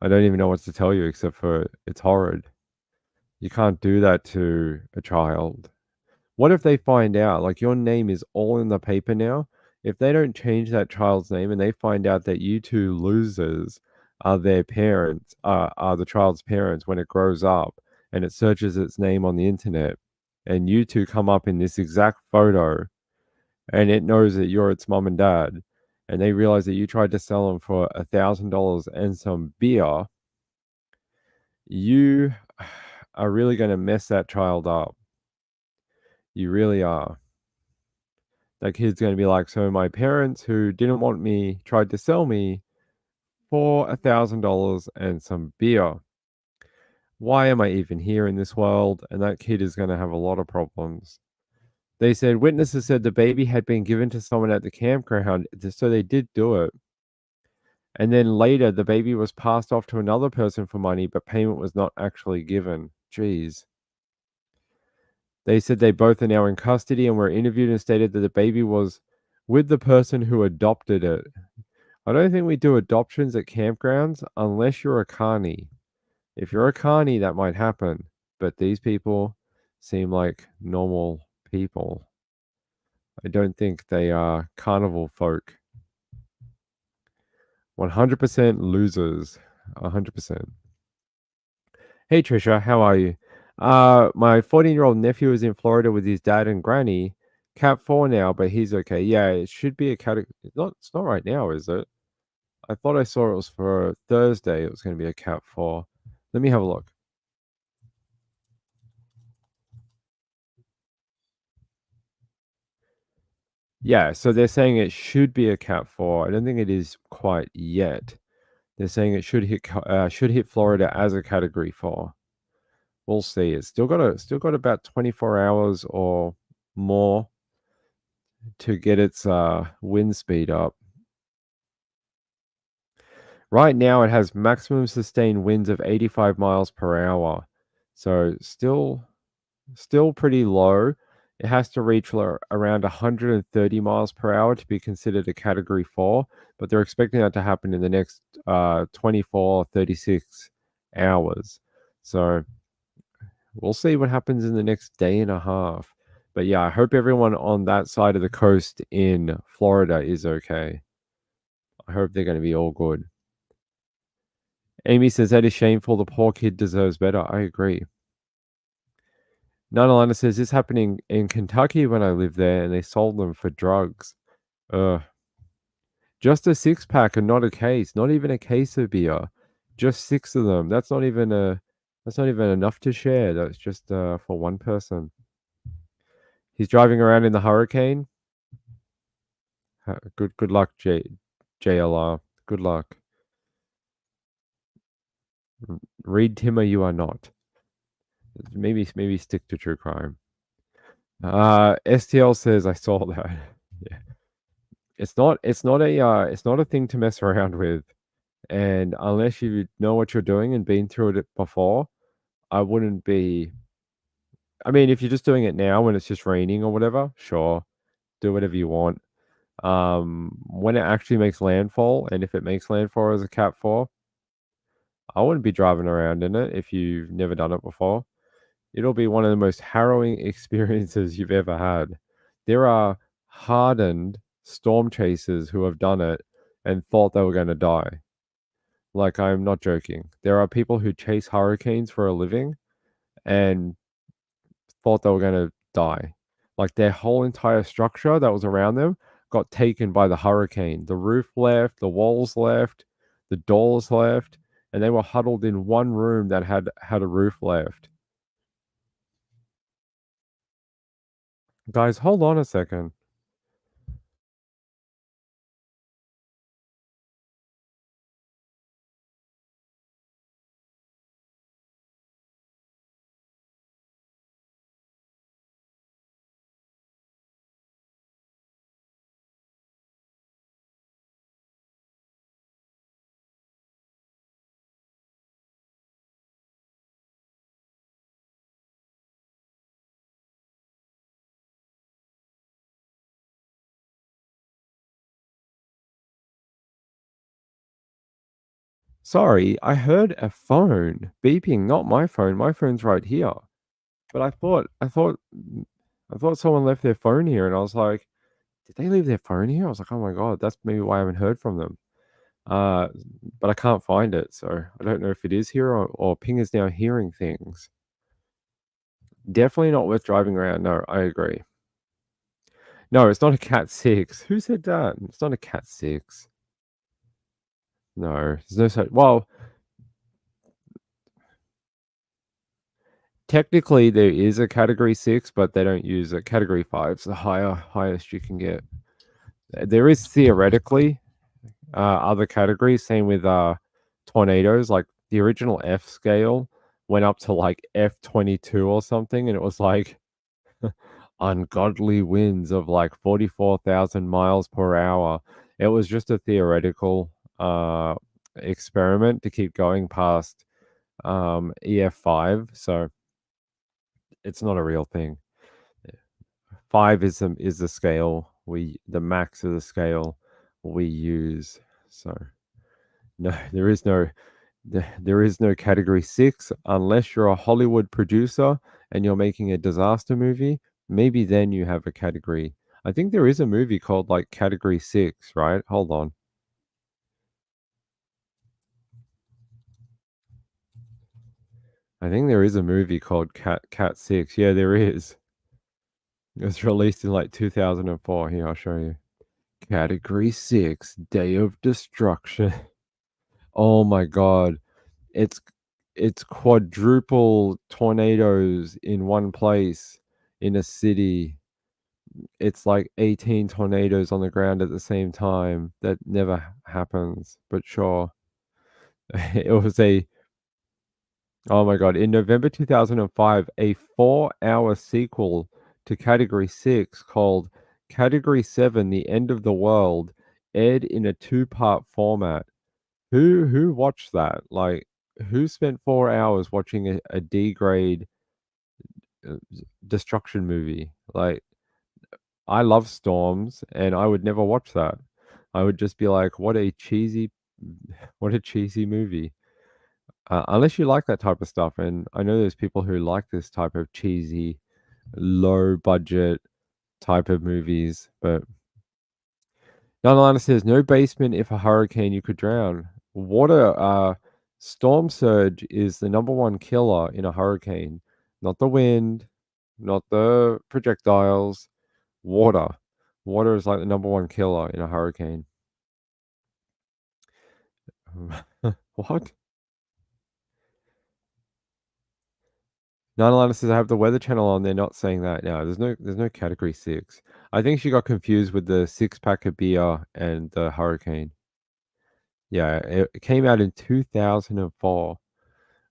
I don't even know what to tell you except for it's horrid. You can't do that to a child. What if they find out, like your name is all in the paper now? If they don't change that child's name and they find out that you two losers are their parents, are the child's parents when it grows up and it searches its name on the internet and you two come up in this exact photo and it knows that you're its mom and dad, and they realize that you tried to sell them for $1,000 and some beer, you are really going to mess that child up. You really are. That kid's going to be like, so my parents who didn't want me tried to sell me for $1,000 and some beer. Why am I even here in this world? And that kid is going to have a lot of problems. They said witnesses said the baby had been given to someone at the campground, so they did do it. And then later, the baby was passed off to another person for money, but payment was not actually given. Jeez. They said they both are now in custody and were interviewed and stated that the baby was with the person who adopted it. I don't think we do adoptions at campgrounds unless you're a carny. If you're a carny, that might happen. But these people seem like normal people. I don't think they are carnival folk. 100% losers. 100%. Hey Trisha, how are you? My 14-year-old nephew is in Florida with his dad and granny. Cat 4 now, but he's okay. Yeah, it should be a cat. It's not right now, is it? I thought I saw it was for Thursday. It was going to be a cat 4. Let me have a look. Yeah, so they're saying it should be a cat 4. I don't think it is quite yet. They're saying it should hit Florida as a category 4. We'll see. It's still got about 24 hours or more to get its wind speed up. Right now, it has maximum sustained winds of 85 miles per hour. So still pretty low. It has to reach around 130 miles per hour to be considered a category 4, but they're expecting that to happen in the next 24 or 36 hours. So we'll see what happens in the next day and a half. But yeah, I hope everyone on that side of the coast in Florida is okay. I hope they're going to be all good. Amy says that is shameful. The poor kid deserves better. I agree. Nana says this happening in Kentucky when I lived there, and they sold them for drugs. Just a 6-pack and not a case. Not even a case of beer. Just 6 of them. That's not even enough to share. That's just for one person. He's driving around in the hurricane. Good luck, JLR. Good luck. Read Timmer, you are not. Maybe stick to true crime. STL says I saw that. Yeah. It's not a thing to mess around with. And unless you know what you're doing and been through it before, I wouldn't be. I mean, if you're just doing it now when it's just raining or whatever, sure, do whatever you want. When it actually makes landfall, and if it makes landfall as a Cat 4, I wouldn't be driving around in it if you've never done it before. It'll be one of the most harrowing experiences you've ever had. There are hardened storm chasers who have done it and thought they were going to die. Like, I'm not joking. There are people who chase hurricanes for a living and thought they were going to die. Like, their whole entire structure that was around them got taken by the hurricane. The roof left, the walls left, the doors left, and they were huddled in one room that had a roof left. Guys, hold on a second. Sorry, I heard a phone beeping, not my phone. My phone's right here. But I thought someone left their phone here, and I was like, did they leave their phone here? I was like, oh my God, that's maybe why I haven't heard from them. But I can't find it, so I don't know if it is here or Ping is now hearing things. Definitely not worth driving around. No, I agree. No, it's not a Cat 6. Who said that? It's not a Cat 6. No, there's no such. Well, technically there is a category 6, but they don't use a category 5. It's the highest you can get. There is theoretically other categories. Same with tornadoes. Like the original F scale went up to like F22 or something, and it was like ungodly winds of like 44,000 miles per hour. It was just a theoretical experiment to keep going past EF5. So it's not a real thing. 5 is the scale the max of the scale we use. So no, there is no category 6 unless you're a Hollywood producer and you're making a disaster movie. Maybe then you have a category. I think there is a movie called like Category 6, right? Hold on. I think there is a movie called Cat 6. Yeah, there is. It was released in like 2004. Here, I'll show you. Category 6, Day of Destruction. Oh my god. It's quadruple tornadoes in one place in a city. It's like 18 tornadoes on the ground at the same time. That never happens, but sure. It was oh my god, in November 2005, a 4-hour sequel to Category 6 called Category 7, The End of the World aired in a 2-part format. Who watched that? Like, who spent 4 hours watching a D grade destruction movie? Like, I love storms and I would never watch that. I would just be like, what a cheesy movie. Unless you like that type of stuff, and I know there's people who like this type of cheesy, low budget type of movies, but Nonalana says no basement if a hurricane you could drown. Water storm surge is the number one killer in a hurricane. Not the wind, not the projectiles, water. Water is like the number one killer in a hurricane. What? Nonalana says I have the Weather Channel on. They're not saying that. No, there's no category 6. I think she got confused with the 6-pack of beer and the hurricane. Yeah, it came out in 2004.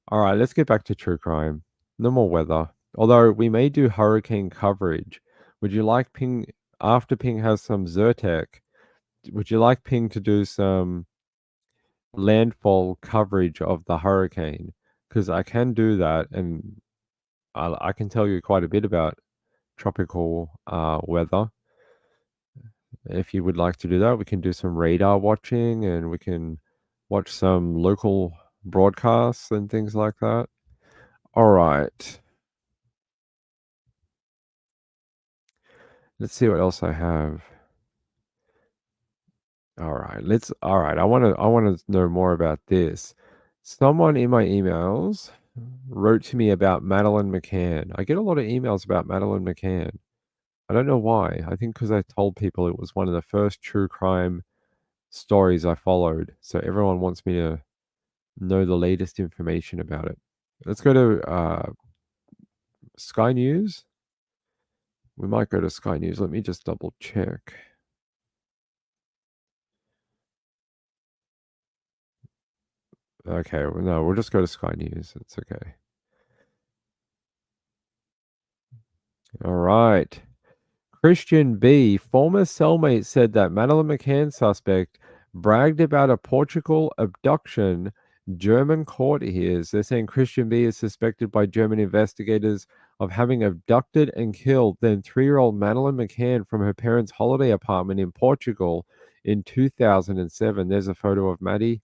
All right, let's get back to true crime. No more weather. Although we may do hurricane coverage. Would you like Ping, after Ping has some Zyrtec, would you like Ping to do some landfall coverage of the hurricane? Because I can do that, and I can tell you quite a bit about tropical weather. If you would like to do that, we can do some radar watching and we can watch some local broadcasts and things like that. All right. Let's see what else I have. All right. I want to know more about this. Someone in my emails wrote to me about Madeleine McCann. I get a lot of emails about Madeleine McCann. I don't know why. I think because I told people it was one of the first true crime stories I followed. So everyone wants me to know the latest information about it. Let's go to Sky News. We might go to Sky News. Let me just double check. Okay, well, no, we'll just go to Sky News. It's okay. All right. Christian B, former cellmate, said that Madeleine McCann suspect bragged about a Portugal abduction. German court hears. They're saying Christian B is suspected by German investigators of having abducted and killed then 3-year-old Madeleine McCann from her parents' holiday apartment in Portugal in 2007. There's a photo of Maddie.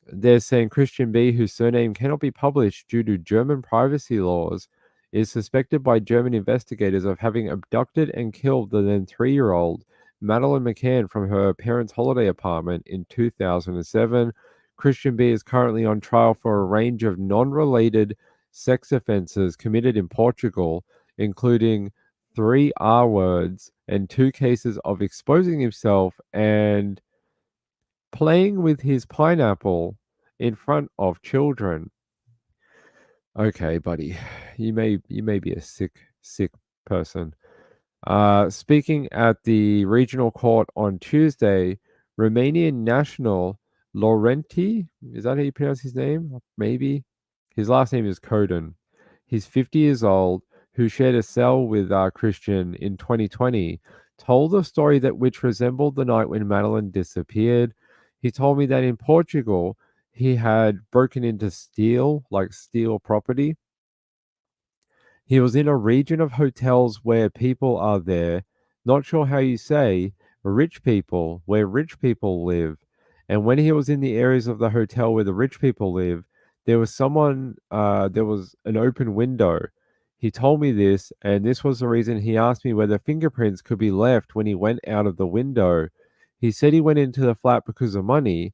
They're saying Christian B, whose surname cannot be published due to German privacy laws, is suspected by German investigators of having abducted and killed the then 3-year-old Madeleine McCann from her parents' holiday apartment in 2007. Christian B is currently on trial for a range of non-related sex offenses committed in Portugal, including 3 R words and 2 cases of exposing himself and playing with his pineapple in front of children. Okay, buddy, you may be a sick person. Speaking at the regional court on Tuesday, Romanian national Laurenti, is that how you pronounce his name? Maybe. His last name is Coden. He's 50 years old, who shared a cell with Christian in 2020, told a story which resembled the night when Madeleine disappeared. He told me that in Portugal, he had broken into steel property. He was in a region of hotels where people are there, not sure how you say, rich people, where rich people live. And when he was in the areas of the hotel where the rich people live, there was there was an open window. He told me this, and this was the reason he asked me whether fingerprints could be left when he went out of the window. He said he went into the flat because of money,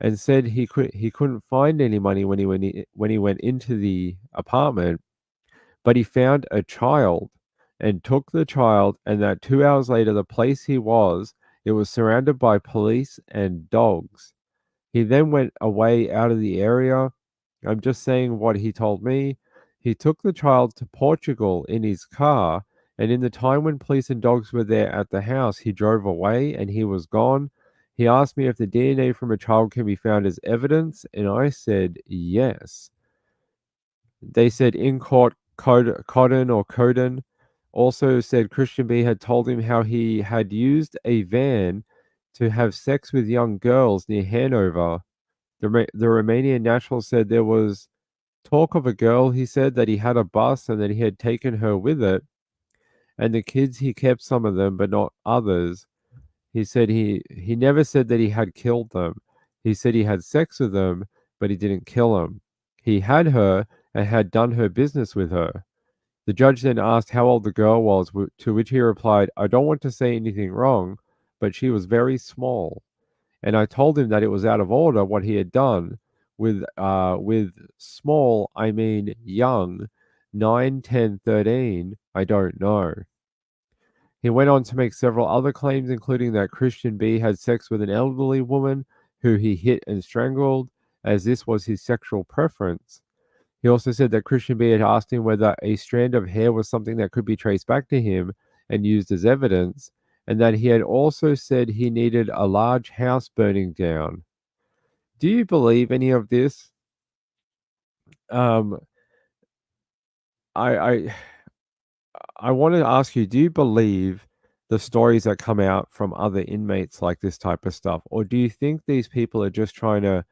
and said he couldn't find any money when he went into the apartment, but he found a child and took the child, and that 2 hours later, the place he was, it was surrounded by police and dogs. He then went away out of the area. I'm just saying what he told me. He took the child to Portugal in his car, and in the time when police and dogs were there at the house, he drove away and he was gone. He asked me if the DNA from a child can be found as evidence, and I said yes. They said in court, Coden also said Christian B had told him how he had used a van to have sex with young girls near Hanover. The Romanian national said there was talk of a girl. He said that he had a bus and that he had taken her with it, and the kids he kept some of them but not others. He said he never said that he had killed them. He said he had sex with them, but he didn't kill them. He had her and had done her business with her. The judge then asked how old the girl was, to which he replied, I don't want to say anything wrong, but she was very small. And I told him that it was out of order what he had done. With small, I mean young, 9, 10, 13, I don't know. He went on to make several other claims, including that Christian B had sex with an elderly woman who he hit and strangled, as this was his sexual preference. He also said that Christian B had asked him whether a strand of hair was something that could be traced back to him and used as evidence, and that he had also said he needed a large house burning down. Do you believe any of this? Um, I I want to ask you, do you believe the stories that come out from other inmates like this type of stuff, or do you think these people are just trying to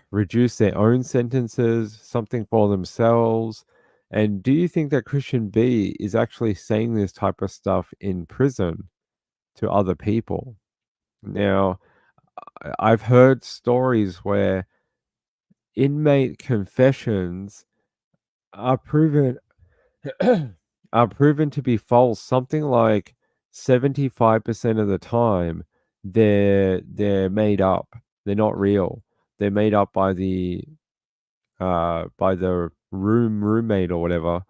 reduce their own sentences, something for themselves? And do you think that Christian B is actually saying this type of stuff in prison to other people? Now, I've heard stories where inmate confessions are proven are proven to be false. Something like 75% of the time, they're made up. They're not real. They're made up by the roommate or whatever,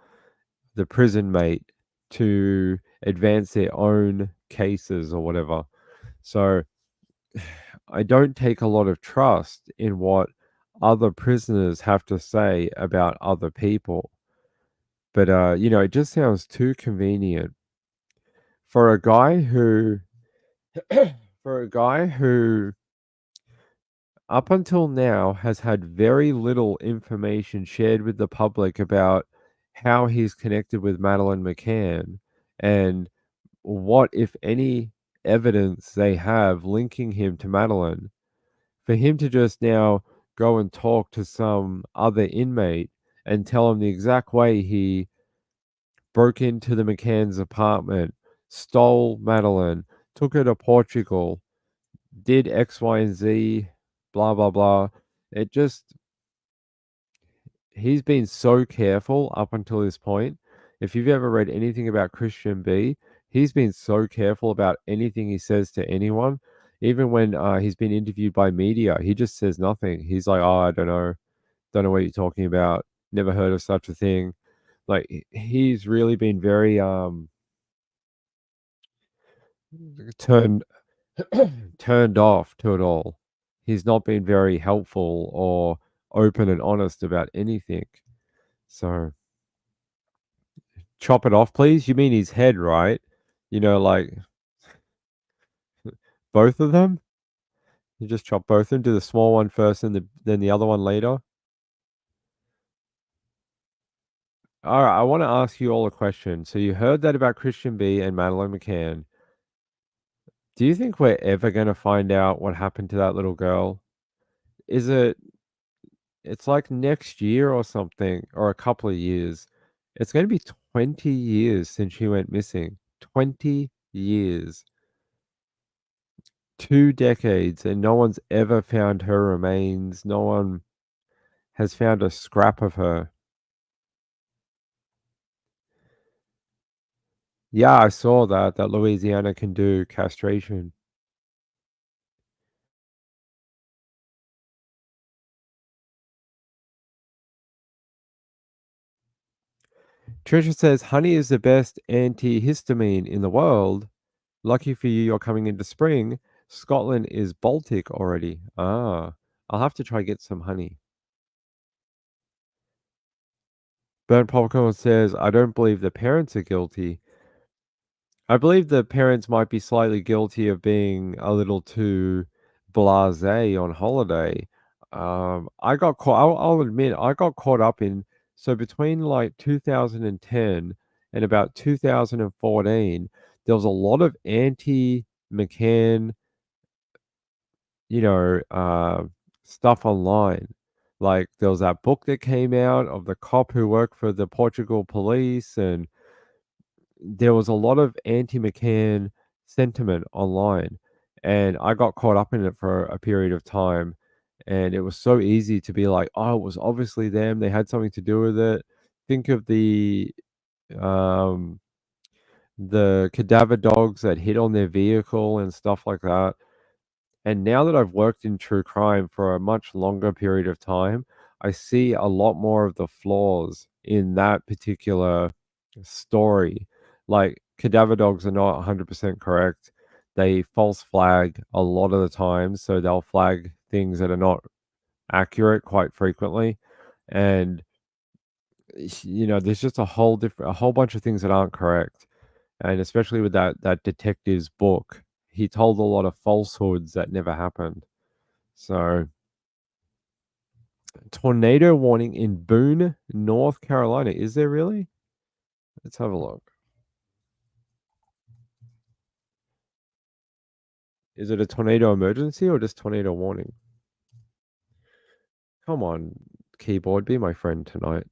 the prison mate, to advance their own cases or whatever. So I don't take a lot of trust in what other prisoners have to say about other people. But it just sounds too convenient for a guy who up until now has had very little information shared with the public about how he's connected with Madeleine McCann and what, if any, evidence they have linking him to Madeleine. For him to just now go and talk to some other inmate and tell him the exact way he broke into the McCann's apartment, stole Madeleine, took her to Portugal, did X, Y, and Z, blah, blah, blah. He's been so careful up until this point. If you've ever read anything about Christian B, he's been so careful about anything he says to anyone. Even when he's been interviewed by media, he just says nothing. He's like, oh, I don't know what you're talking about. Never heard of such a thing. Like, he's really been very turned turned off to it all. He's not been very helpful or open and honest about anything. So chop it off, please. You mean his head, right? Like both of them. You just chop both of them. Do the small one first, and then the other one later. All right, I want to ask you all a question. So you heard that about Christian B and Madeleine McCann. Do you think we're ever going to find out what happened to that little girl? Is it It's like next year or something, or a couple of years. It's going to be 20 years since she went missing. 20 years. 2 decades, and no one's ever found her remains. No one has found a scrap of her. Yeah, I saw that Louisiana can do castration. Trisha says honey is the best antihistamine in the world. Lucky for you, you're coming into spring. Scotland is Baltic already. Ah, I'll have to try get some honey. Burnt Popcorn says, I don't believe the parents are guilty. I believe the parents might be slightly guilty of being a little too blasé on holiday. I got caught. I'll admit, I got caught up in. So between like 2010 and about 2014, there was a lot of anti-McCann, stuff online. Like there was that book that came out of the cop who worked for the Portugal police, and there was a lot of anti-McCann sentiment online, and I got caught up in it for a period of time. And it was so easy to be like, "Oh, it was obviously them. They had something to do with it." Think of um, the cadaver dogs that hit on their vehicle and stuff like that. And now that I've worked in true crime for a much longer period of time, I see a lot more of the flaws in that particular story. Like, cadaver dogs are not 100% correct. They false flag a lot of the time, so they'll flag things that are not accurate quite frequently. And there's just a whole bunch of things that aren't correct. And especially with that detective's book, he told a lot of falsehoods that never happened. So, tornado warning in Boone, North Carolina. Is there really? Let's have a look. Is it a tornado emergency or just tornado warning? Come on, keyboard, be my friend tonight.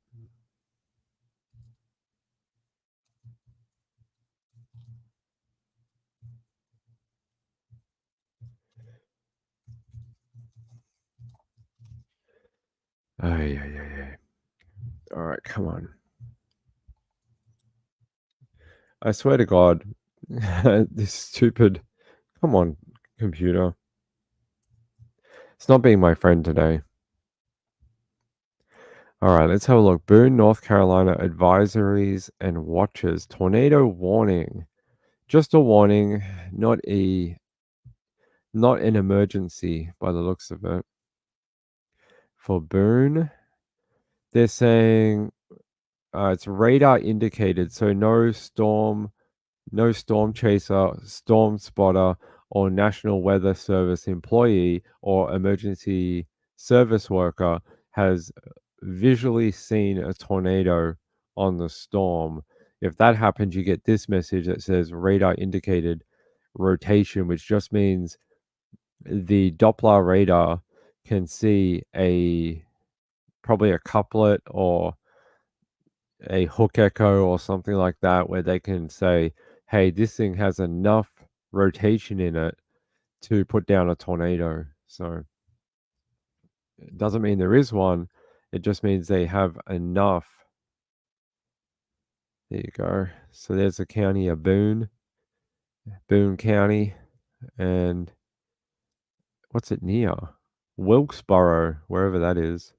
Ay, ay, ay, ay. All right, come on. I swear to God, this stupid. Come on, computer. It's not being my friend today. All right, let's have a look. Boone, North Carolina advisories and watches. Tornado warning. Just a warning, not an emergency by the looks of it. For Boone, they're saying it's radar indicated, so no storm chaser, storm spotter, or National Weather Service employee or emergency service worker has visually seen a tornado on the storm. If that happens, you get this message that says radar indicated rotation, which just means the Doppler radar can see probably a couplet or a hook echo or something like that, where they can say, hey, this thing has enough rotation in it to put down a tornado. So it doesn't mean there is one. It just means they have enough. There you go. So there's the county of Boone County. And what's it near? Wilkesboro, wherever that is.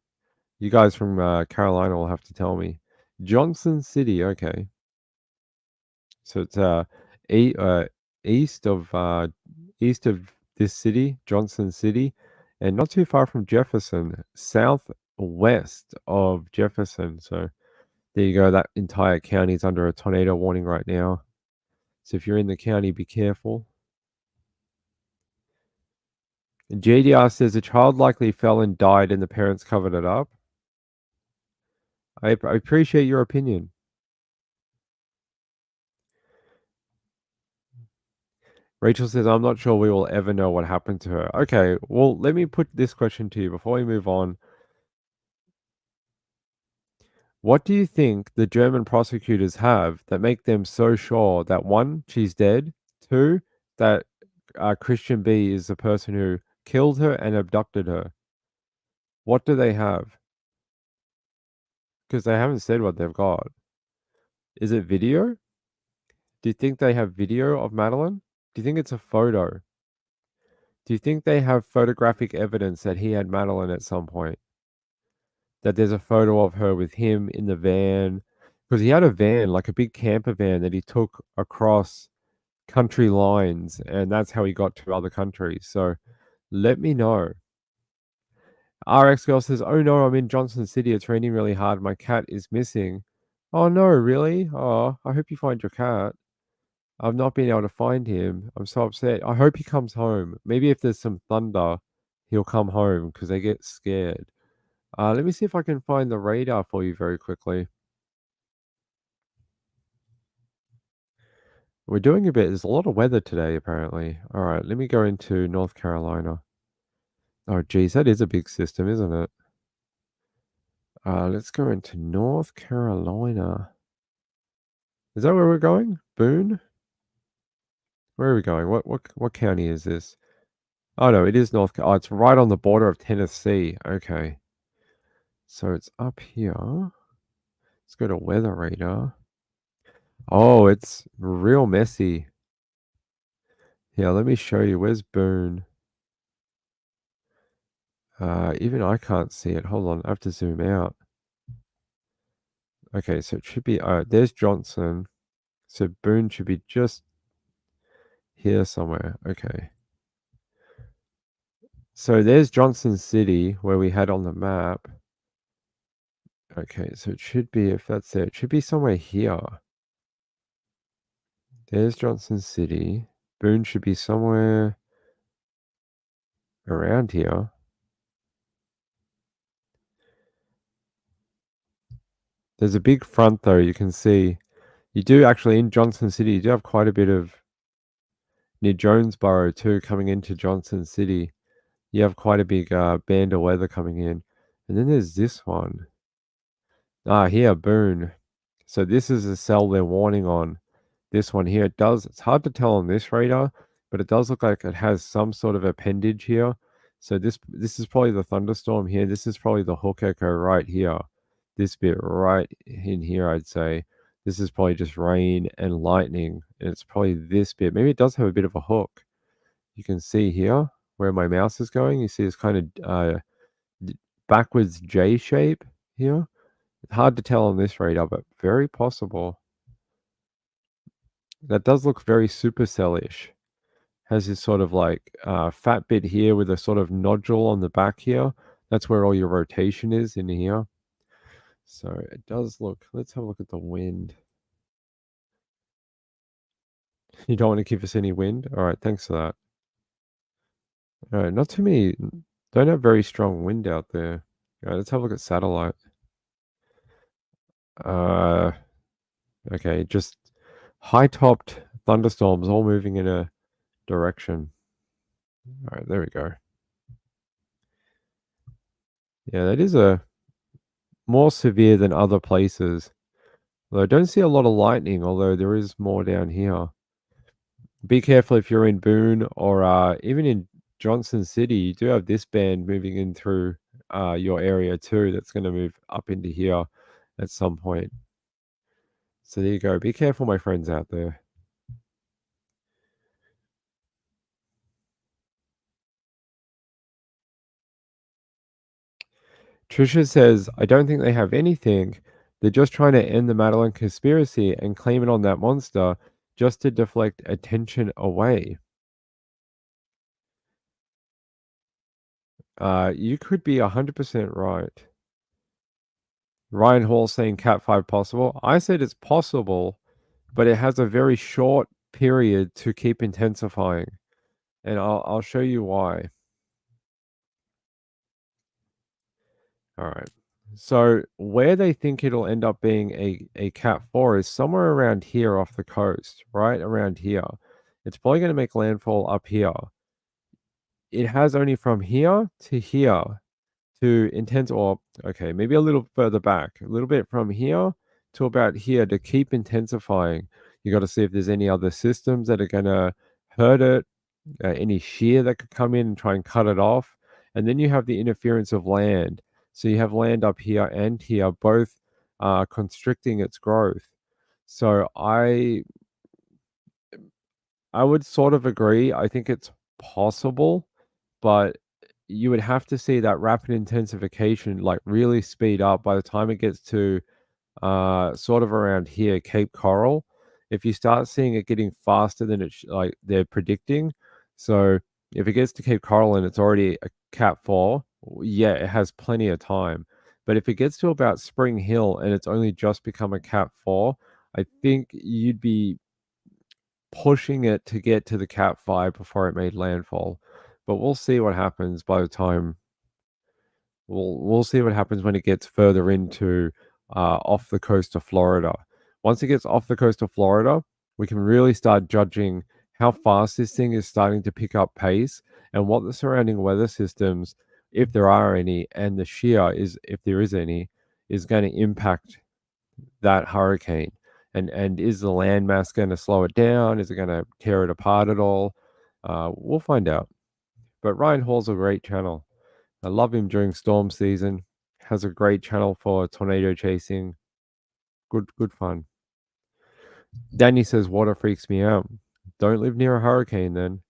You guys from Carolina will have to tell me. Johnson City, okay. So it's east of this city, Johnson City, and not too far from Jefferson, southwest of Jefferson. So there you go. That entire county is under a tornado warning right now. So if you're in the county, be careful. JDR says a child likely fell and died, and the parents covered it up. I appreciate your opinion. Rachel says, I'm not sure we will ever know what happened to her. Okay, well, let me put this question to you before we move on. What do you think the German prosecutors have that make them so sure that one, she's dead, two, that Christian B is the person who killed her and abducted her? What do they have? Because they haven't said what they've got. Is it video? Do you think they have video of Madeline? Do you think it's a photo? Do you think they have photographic evidence that he had Madeline at some point? That there's a photo of her with him in the van? Because he had a van, like a big camper van that he took across country lines, and that's how he got to other countries. So let me know. RX Girl says, oh no, I'm in Johnson City. It's raining really hard. My cat is missing. Oh no, really? Oh, I hope you find your cat. I've not been able to find him. I'm so upset. I hope he comes home. Maybe if there's some thunder, he'll come home because they get scared. Let me see if I can find the radar for you very quickly. We're doing a bit. There's a lot of weather today, apparently. All right, let me go into North Carolina. Oh, geez, that is a big system, isn't it? Let's go into North Carolina. Is that where we're going? Boone? Where are we going? What county is this? Oh no, it is Oh, it's right on the border of Tennessee. Okay. So it's up here. Let's go to weather radar. Oh, it's real messy. Yeah, let me show you. Where's Boone? Even I can't see it. Hold on, I have to zoom out. Okay, so it should be, there's Johnson. So Boone should be just here somewhere. Okay. So there's Johnson City where we had on the map. Okay, so it should be, if that's it should be somewhere here. There's Johnson City. Boone should be somewhere around here. There's a big front though, you can see. You do actually, in Johnson City, you do have quite a bit of, near Jonesboro too, coming into Johnson City. You have quite a big band of weather coming in. And then there's this one. Here, Boone. So this is a cell they're warning on. This one here, it's hard to tell on this radar, but it does look like it has some sort of appendage here. So this is probably the thunderstorm here. This is probably the hook echo right here. This bit right in here, I'd say. This is probably just rain and lightning, and it's probably this bit. Maybe it does have a bit of a hook. You can see here where my mouse is going. You see this kind of backwards J shape here. Hard to tell on this radar, but very possible. That does look very supercell-ish. Has this sort of like fat bit here with a sort of nodule on the back here. That's where all your rotation is in here. So it does look, let's have a look at the wind. You don't want to give us any wind? All right, thanks for that. All right, not too many, don't have very strong wind out there. All right, let's have a look at satellite. Okay, just high-topped thunderstorms all moving in a direction. All right, there we go. Yeah, that is a more severe than other places. Though I don't see a lot of lightning, although there is more down here. Be careful if you're in Boone or even in Johnson City. You do have this band moving in through your area too. That's going to move up into here at some point. So there you go. Be careful, my friends out there. Trisha says, I don't think they have anything. They're just trying to end the Madeline conspiracy and claim it on that monster just to deflect attention away. You could be 100% right. Ryan Hall saying Cat 5 possible. I said it's possible, but it has a very short period to keep intensifying. And I'll show you why. All right. So where they think it'll end up being a Cat 4 is somewhere around here off the coast, right around here. it's probably going to make landfall up here. It has only from here to intense, or okay, maybe a little further back, a little bit from here to about here to keep intensifying. You got to see if there's any other systems that are going to hurt it, any shear that could come in and try and cut it off. And then you have the interference of land. So you have land up here and here, both constricting its growth. So I would sort of agree. I think it's possible, but you would have to see that rapid intensification like really speed up by the time it gets to sort of around here, Cape Coral. If you start seeing it getting faster than it like they're predicting, so if it gets to Cape Coral and it's already a Cat 4, yeah, it has plenty of time. But if it gets to about Spring Hill and it's only just become a Cat 4, I think you'd be pushing it to get to the Cat 5 before it made landfall. But we'll see what happens by the time. We'll see what happens when it gets further into off the coast of Florida. Once it gets off the coast of Florida, we can really start judging how fast this thing is starting to pick up pace and what the surrounding weather systems, if there are any, and the shear is, if there is any, is going to impact that hurricane. And is the landmass going to slow it down? Is it going to tear it apart at all? We'll find out. But Ryan Hall's a great channel. I love him during storm season. Has a great channel for tornado chasing. Good fun. Danny says water freaks me out. Don't live near a hurricane then.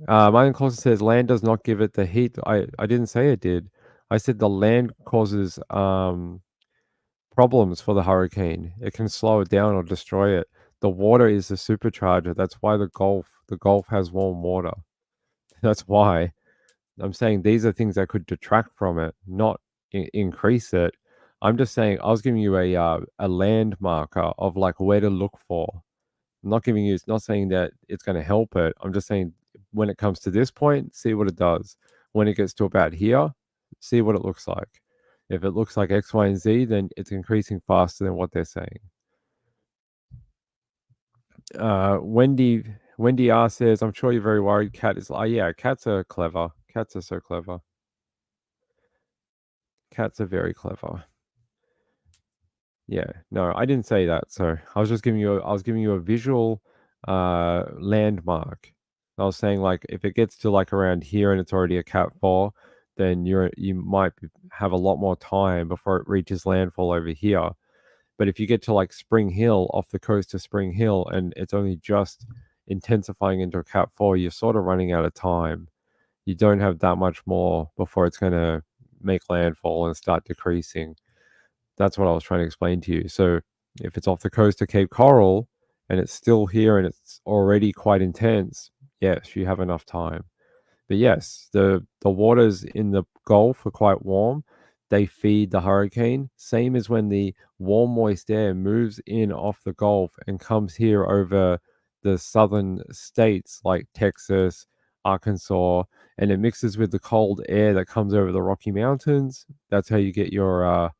Mine Clausen says land does not give it the heat. I didn't say it did. I said the land causes problems for the hurricane. It can slow it down or destroy it. The water is the supercharger. That's why the Gulf has warm water. That's why. I'm saying these are things that could detract from it, not increase it. I'm just saying I was giving you a land marker of like where to look for. I'm not giving you. It's not saying that it's going to help it. I'm just saying when it comes to this point, see what it does. When it gets to about here, see what it looks like. If it looks like X, Y, and Z, then it's increasing faster than what they're saying. Wendy R says, I'm sure you're very worried. Cat is like, yeah, cats are clever. Cats are so clever. Cats are very clever. Yeah, no, I didn't say that. So I was just giving you a visual landmark. I was saying like if it gets to like around here and it's already a Cat 4, then you might have a lot more time before it reaches landfall over here. But if you get to like Spring Hill, off the coast of Spring Hill, and it's only just intensifying into a Cat 4, you're sort of running out of time. You don't have that much more before it's going to make landfall and start decreasing. That's what I was trying to explain to you. So if it's off the coast of Cape Coral and it's still here and it's already quite intense, yes, you have enough time. But yes, the waters in the Gulf are quite warm. They feed the hurricane. Same as when the warm, moist air moves in off the Gulf and comes here over the southern states like Texas, Arkansas, and it mixes with the cold air that comes over the Rocky Mountains. That's how you get your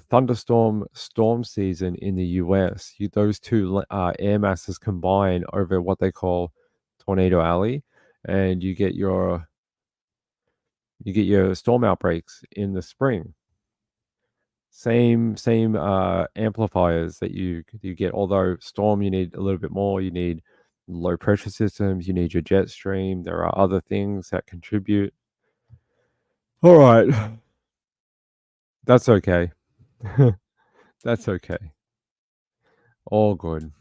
thunderstorm storm season in the US. Those two air masses combine over what they call Tornado Alley, and you get your storm outbreaks in the spring. Same amplifiers that you get. Although storm, you need a little bit more. You need low pressure systems. You need your jet stream. There are other things that contribute. All right, that's okay. That's okay. All good.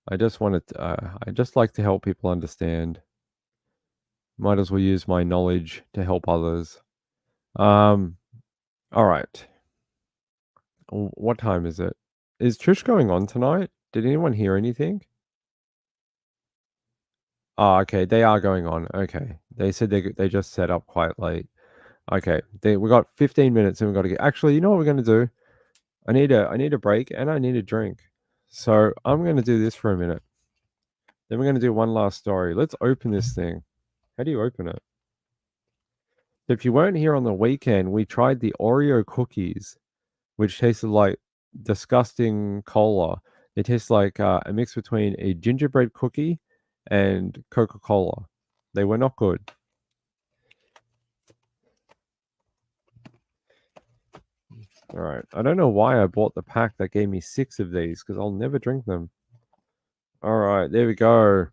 I just like to help people understand. Might as well use my knowledge to help others. All right. What time is it? Is Trish going on tonight? Did anyone hear anything? Oh, okay. They are going on. Okay. They said they just set up quite late. Okay. We got 15 minutes and we've got to get. Actually, you know what we're going to do? I need a break and I need a drink. So I'm going to do this for a minute. Then we're going to do one last story. Let's open this thing. How do you open it? If you weren't here on the weekend, we tried the Oreo cookies, which tasted like disgusting cola. They taste like a mix between a gingerbread cookie and Coca-Cola. They were not good. All right. I don't know why I bought the pack that gave me 6 of these because I'll never drink them. All right. There we go.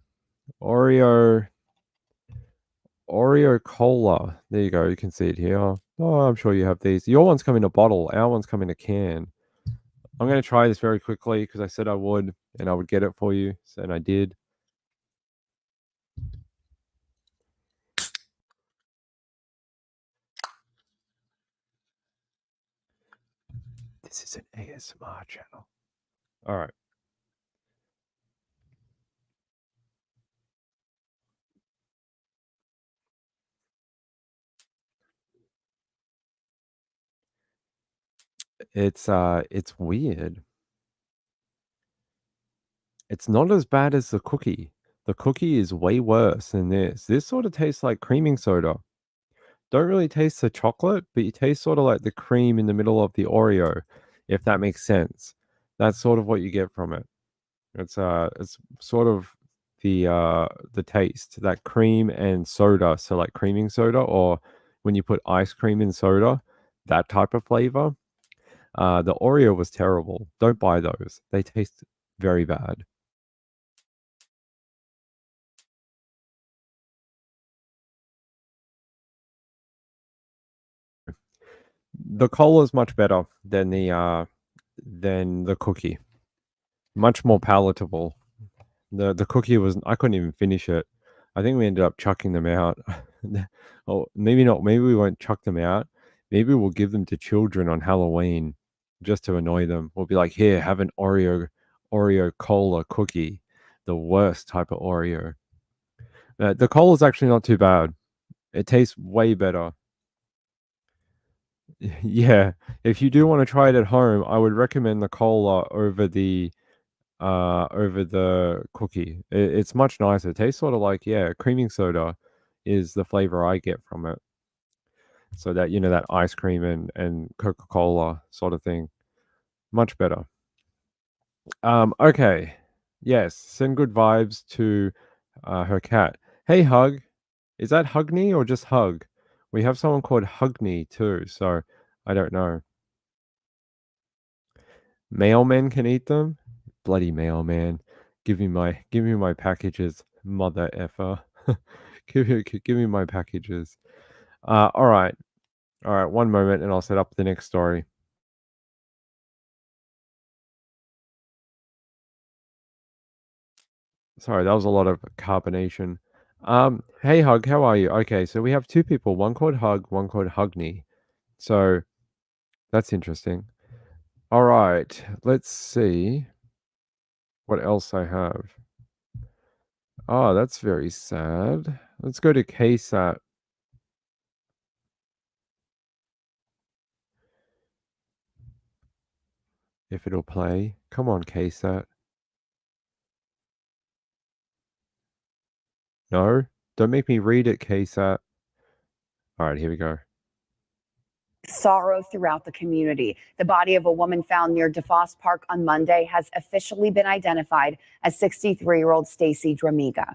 Oreo Cola. There you go. You can see it here. Oh, I'm sure you have these. Your one's come in a bottle. Our one's come in a can. I'm going to try this very quickly because I said I would and I would get it for you. And I did. This is an ASMR channel. All right. It's weird. It's not as bad as the cookie. The cookie is way worse than this. This sort of tastes like creaming soda. Don't really taste the chocolate, but you taste sort of like the cream in the middle of the Oreo, if that makes sense. That's sort of what you get from it. It's sort of the taste, that cream and soda, so like creaming soda, or when you put ice cream in soda, that type of flavor. The Oreo was terrible. Don't buy those. They taste very bad. The cola is much better than the cookie. Much more palatable. The cookie was, I couldn't even finish it. I think we ended up chucking them out. Oh, maybe not. Maybe we won't chuck them out. Maybe we'll give them to children on Halloween just to annoy them. We'll be like, here, have an Oreo cola cookie, the worst type of Oreo. The cola is actually not too bad. It tastes way better. Yeah, if you do want to try it at home, I would recommend the cola over the cookie. It's much nicer. It tastes sort of like, yeah, creaming soda is the flavor I get from it. So that, you know, that ice cream and Coca-Cola sort of thing. Much better. Okay. Yes, send good vibes to her cat. Hey, Hug. Is that Hugny or just Hug? We have someone called Hugny too, so I don't know. Mailmen can eat them? Bloody mailman. Give me my packages, mother effer. give me my packages. All right. All right, one moment and I'll set up the next story. Sorry, that was a lot of carbonation. Hey Hug, how are you? Okay, so we have 2 people, one called Hug, one called Hugny. So that's interesting. All right, let's see what else I have. Oh, that's very sad. Let's go to KSAT. If it'll play. Come on, KSAT. No? Don't make me read it, KSAT. All right, here we go. Sorrow throughout the community. The body of a woman found near DeFoss Park on Monday has officially been identified as 63-year-old Stacy Dramiga.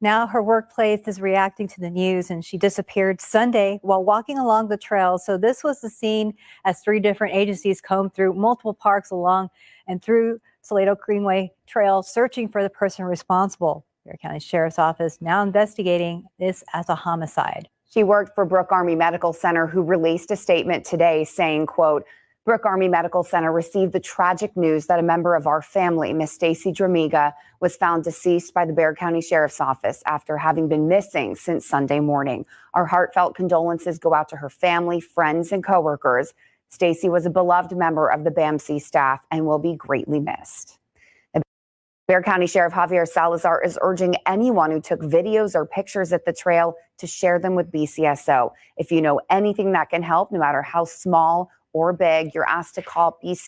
Now her workplace is reacting to the news, and she disappeared Sunday while walking along the trail. So this was the scene as 3 different agencies combed through multiple parks along and through Salado Greenway Trail, searching for the person responsible. Bexar County Sheriff's Office now investigating this as a homicide. She worked for Brooke Army Medical Center, who released a statement today saying, quote, Brooke Army Medical Center received the tragic news that a member of our family, Miss Stacy Dramiga, was found deceased by the Bexar County Sheriff's Office after having been missing since Sunday morning. Our heartfelt condolences go out to her family, friends, and coworkers. Stacy was a beloved member of the BAMC staff and will be greatly missed. Bexar County Sheriff Javier Salazar is urging anyone who took videos or pictures at the trail to share them with BCSO. If you know anything that can help, no matter how small or big, you're asked to call BCSO.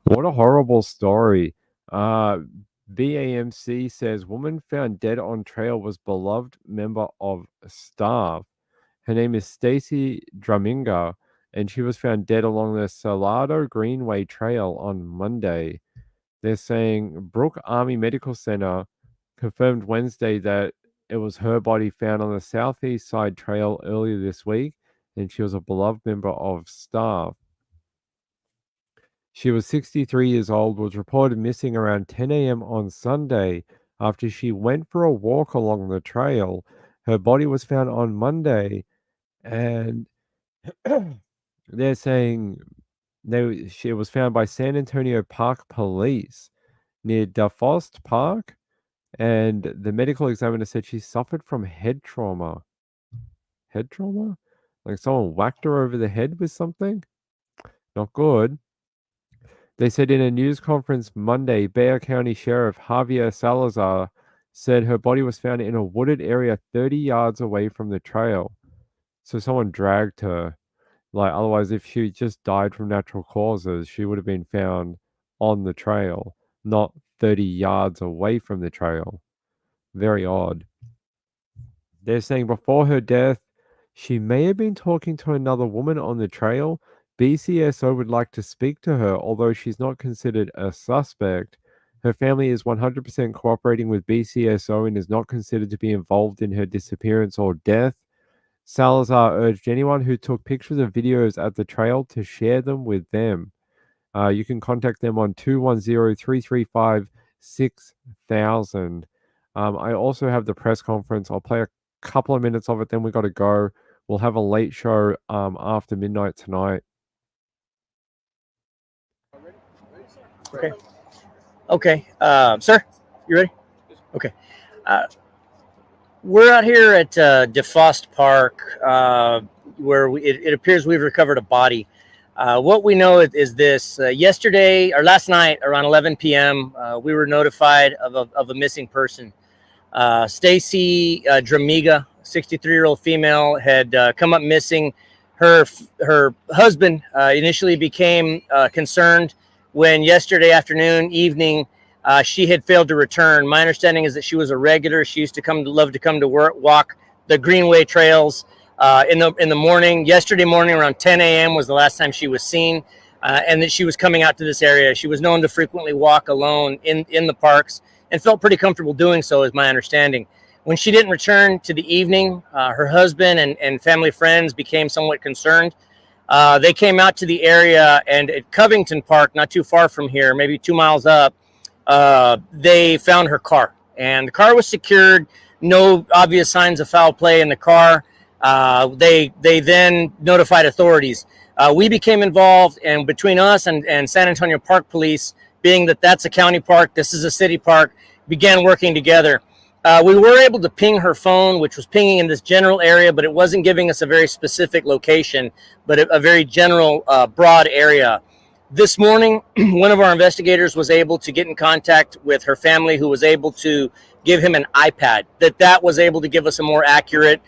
What a horrible story. BAMC says woman found dead on trail was beloved member of staff. Her name is Stacy Druminga, and she was found dead along the Salado Greenway Trail on Monday. They're saying Brooke Army Medical Center confirmed Wednesday that it was her body found on the southeast side trail earlier this week, and she was a beloved member of staff. She was 63 years old, was reported missing around 10 a.m. on Sunday after she went for a walk along the trail. Her body was found on Monday, and they're saying she was found by San Antonio Park Police near DeFost Park, and the medical examiner said she suffered from head trauma. Head trauma? Like someone whacked her over the head with something? Not good. They said in a news conference Monday, Bexar County Sheriff Javier Salazar said her body was found in a wooded area 30 yards away from the trail. So someone dragged her. Like, otherwise, if she just died from natural causes, she would have been found on the trail, not 30 yards away from the trail. Very odd. They're saying before her death, she may have been talking to another woman on the trail. BCSO would like to speak to her, although she's not considered a suspect. Her family is 100% cooperating with BCSO and is not considered to be involved in her disappearance or death. Salazar urged anyone who took pictures or videos at the trail to share them with them. You can contact them on 210-335-6000. I also have the press conference. I'll play a couple of minutes of it, then we got to go. We'll have a late show after midnight tonight. Okay. Okay. Sir, you ready? Okay. We're out here at DeFost Park, where it appears we've recovered a body. What we know is this: yesterday or last night around 11 p.m., we were notified of a missing person. Stacy Drumiga, 63-year-old female, had come up missing. Her husband initially became concerned when yesterday evening, she had failed to return. My understanding is that she was a regular. She used to love to come to work, walk the Greenway trails in the morning. Yesterday morning around 10 a.m. was the last time she was seen, and that she was coming out to this area. She was known to frequently walk alone in the parks and felt pretty comfortable doing so, is my understanding. When she didn't return to the evening, her husband and family friends became somewhat concerned. They came out to the area, and at Covington Park, not too far from here, maybe 2 miles up, they found her car, and the car was secured. No obvious signs of foul play in the car. They then notified authorities. We became involved, and between us and San Antonio Park Police, being that that's a county park, this is a city park, began working together. We were able to ping her phone, which was pinging in this general area, but it wasn't giving us a very specific location, but a very general, broad area. This morning, one of our investigators was able to get in contact with her family, who was able to give him an iPad. That was able to give us a more accurate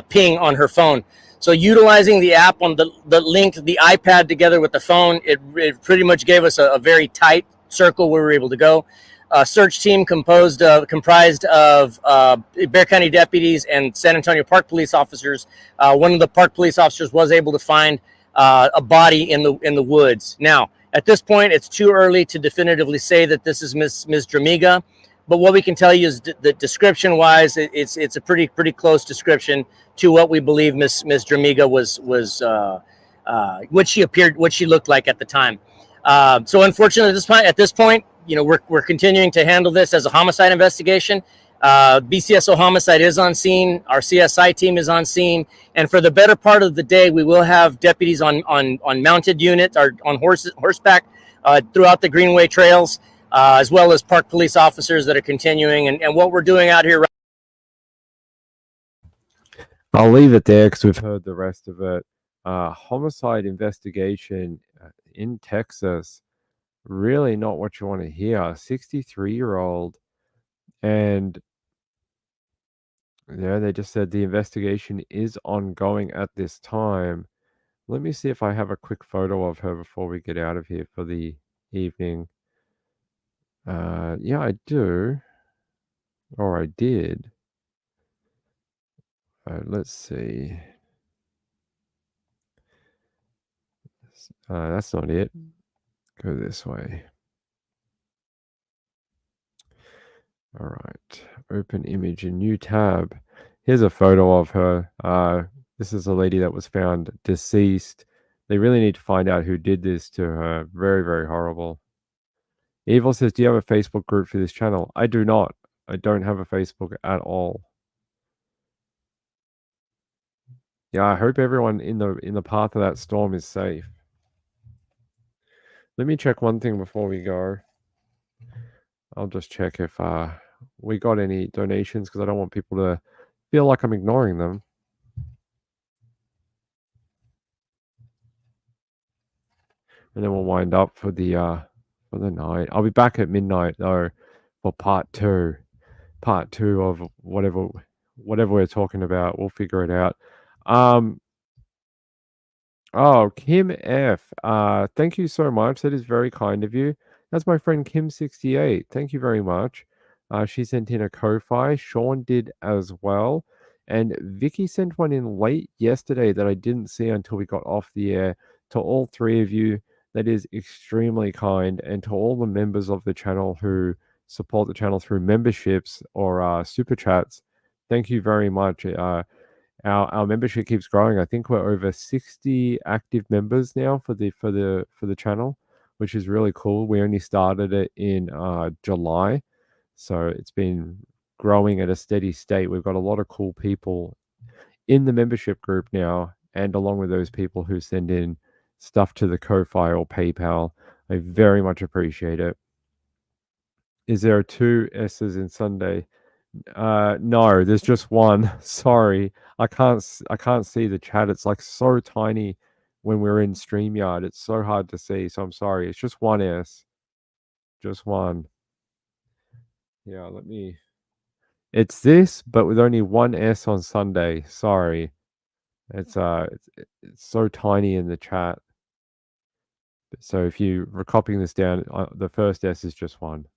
ping on her phone. So utilizing the app on the linked the iPad together with the phone, it pretty much gave us a very tight circle where we were able to go. A search team comprised of Bexar County deputies and San Antonio Park Police officers. One of the park police officers was able to find a body in the woods. Now, at this point, it's too early to definitively say that this is Ms. Drumiga, but what we can tell you is that description-wise, it's a pretty close description to what we believe Ms. Drumiga was what she looked like at the time. So unfortunately, at this point, you know, we're continuing to handle this as a homicide investigation. BCSO Homicide is on scene. Our CSI team is on scene, and for the better part of the day, we will have deputies on mounted units or on horseback throughout the Greenway trails, as well as park police officers that are continuing. And what we're doing out here. I'll leave it there because we've heard the rest of it. Homicide investigation in Texas, really not what you want to hear. 63-year-old, and yeah, they just said the investigation is ongoing at this time. Let me see if I have a quick photo of her before we get out of here for the evening. Yeah, I do. Or I did. Let's see. That's not it. Go this way. All right. Open image in new tab. Here's a photo of her. This is a lady that was found deceased. They really need to find out who did this to her. Very, very horrible. Evil says, do you have a Facebook group for this channel? I do not. I don't have a Facebook at all. Yeah, I hope everyone in the path of that storm is safe. Let me check one thing before we go. I'll just check if we got any donations because I don't want people to feel like I'm ignoring them. And then we'll wind up for the night. I'll be back at midnight though for part two of whatever we're talking about. We'll figure it out. Oh, Kim F. Thank you so much. That is very kind of you. That's my friend Kim68. Thank you very much. She sent in a Ko-Fi. Sean did as well. And Vicky sent one in late yesterday that I didn't see until we got off the air. To all three of you, that is extremely kind. And to all the members of the channel who support the channel through memberships or super chats, thank you very much. Our membership keeps growing. I think we're over 60 active members now for the channel, which is really cool. We only started it in July, so it's been growing at a steady state. We've got a lot of cool people in the membership group now, and along with those people who send in stuff to the Ko-Fi or PayPal, I very much appreciate it. Is there 2 S's in Sunday? No, there's just one. Sorry, I can't see the chat. It's like so tiny when we're in StreamYard. It's so hard to see. So I'm sorry. It's just one S, just one. Yeah, it's this, but with only one S on Sunday. Sorry, it's so tiny in the chat. So if you were copying this down, the first S is just one.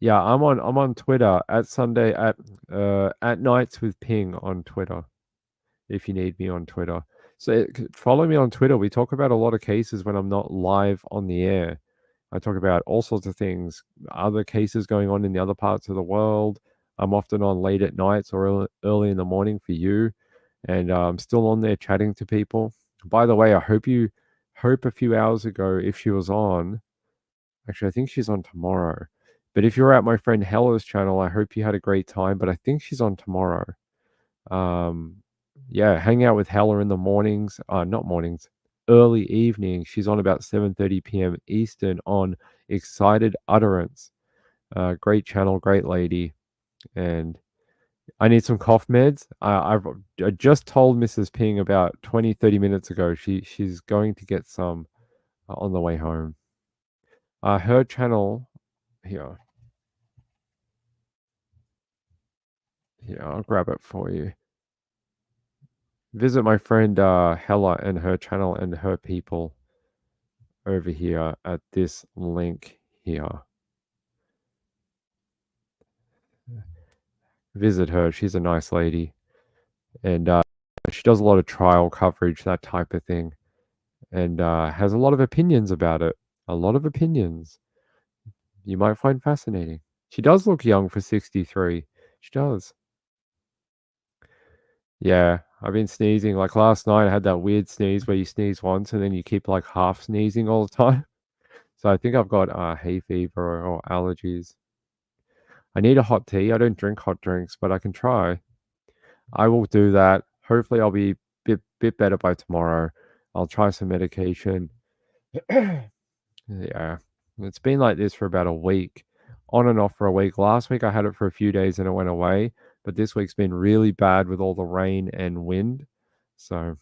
Yeah, I'm on Twitter at Sunday at Nights with Ping on Twitter. If you need me on Twitter, so follow me on Twitter. We talk about a lot of cases when I'm not live on the air. I talk about all sorts of things, other cases going on in the other parts of the world. I'm often on late at nights or early in the morning for you, and I'm still on there chatting to people. By the way, I hope a few hours ago, if she was on, actually, I think she's on tomorrow. But if you're at my friend Hella's channel, I hope you had a great time. But I think she's on tomorrow. Yeah, hang out with Hella in the mornings. Not mornings, early evening. She's on about 7:30 p.m. Eastern on Excited Utterance. Great channel, great lady. And I need some cough meds. I just told Mrs. Ping about 20-30 minutes ago. She's going to get some on the way home. Her channel here. Yeah, I'll grab it for you. Visit my friend Hella and her channel and her people over here at this link here. Visit her. She's a nice lady. And she does a lot of trial coverage, that type of thing. And has a lot of opinions about it. A lot of opinions. You might find fascinating. She does look young for 63. She does. Yeah, I've been sneezing. Like last night, I had that weird sneeze where you sneeze once and then you keep like half sneezing all the time. So I think I've got hay fever or allergies. I need a hot tea. I don't drink hot drinks, but I can try. I will do that. Hopefully, I'll be a bit better by tomorrow. I'll try some medication. Yeah, it's been like this for about a week, on and off for a week. Last week, I had it for a few days and it went away. But this week's been really bad with all the rain and wind. So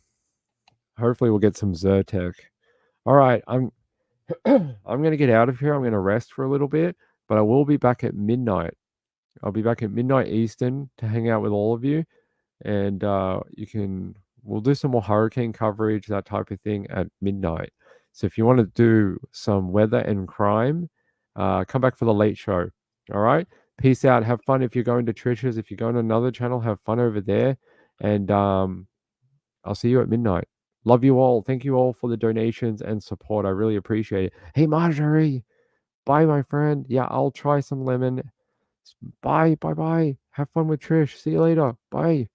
hopefully we'll get some Zyrtec. All right, I'm going to get out of here. I'm going to rest for a little bit, but I will be back at midnight. I'll be back at midnight Eastern to hang out with all of you. And we'll do some more hurricane coverage, that type of thing at midnight. So if you want to do some weather and crime, come back for the late show. All right. Peace out. Have fun if you're going to Trish's. If you're going to another channel, have fun over there. And I'll see you at midnight. Love you all. Thank you all for the donations and support. I really appreciate it. Hey, Marjorie. Bye, my friend. Yeah, I'll try some lemon. Bye. Have fun with Trish. See you later. Bye.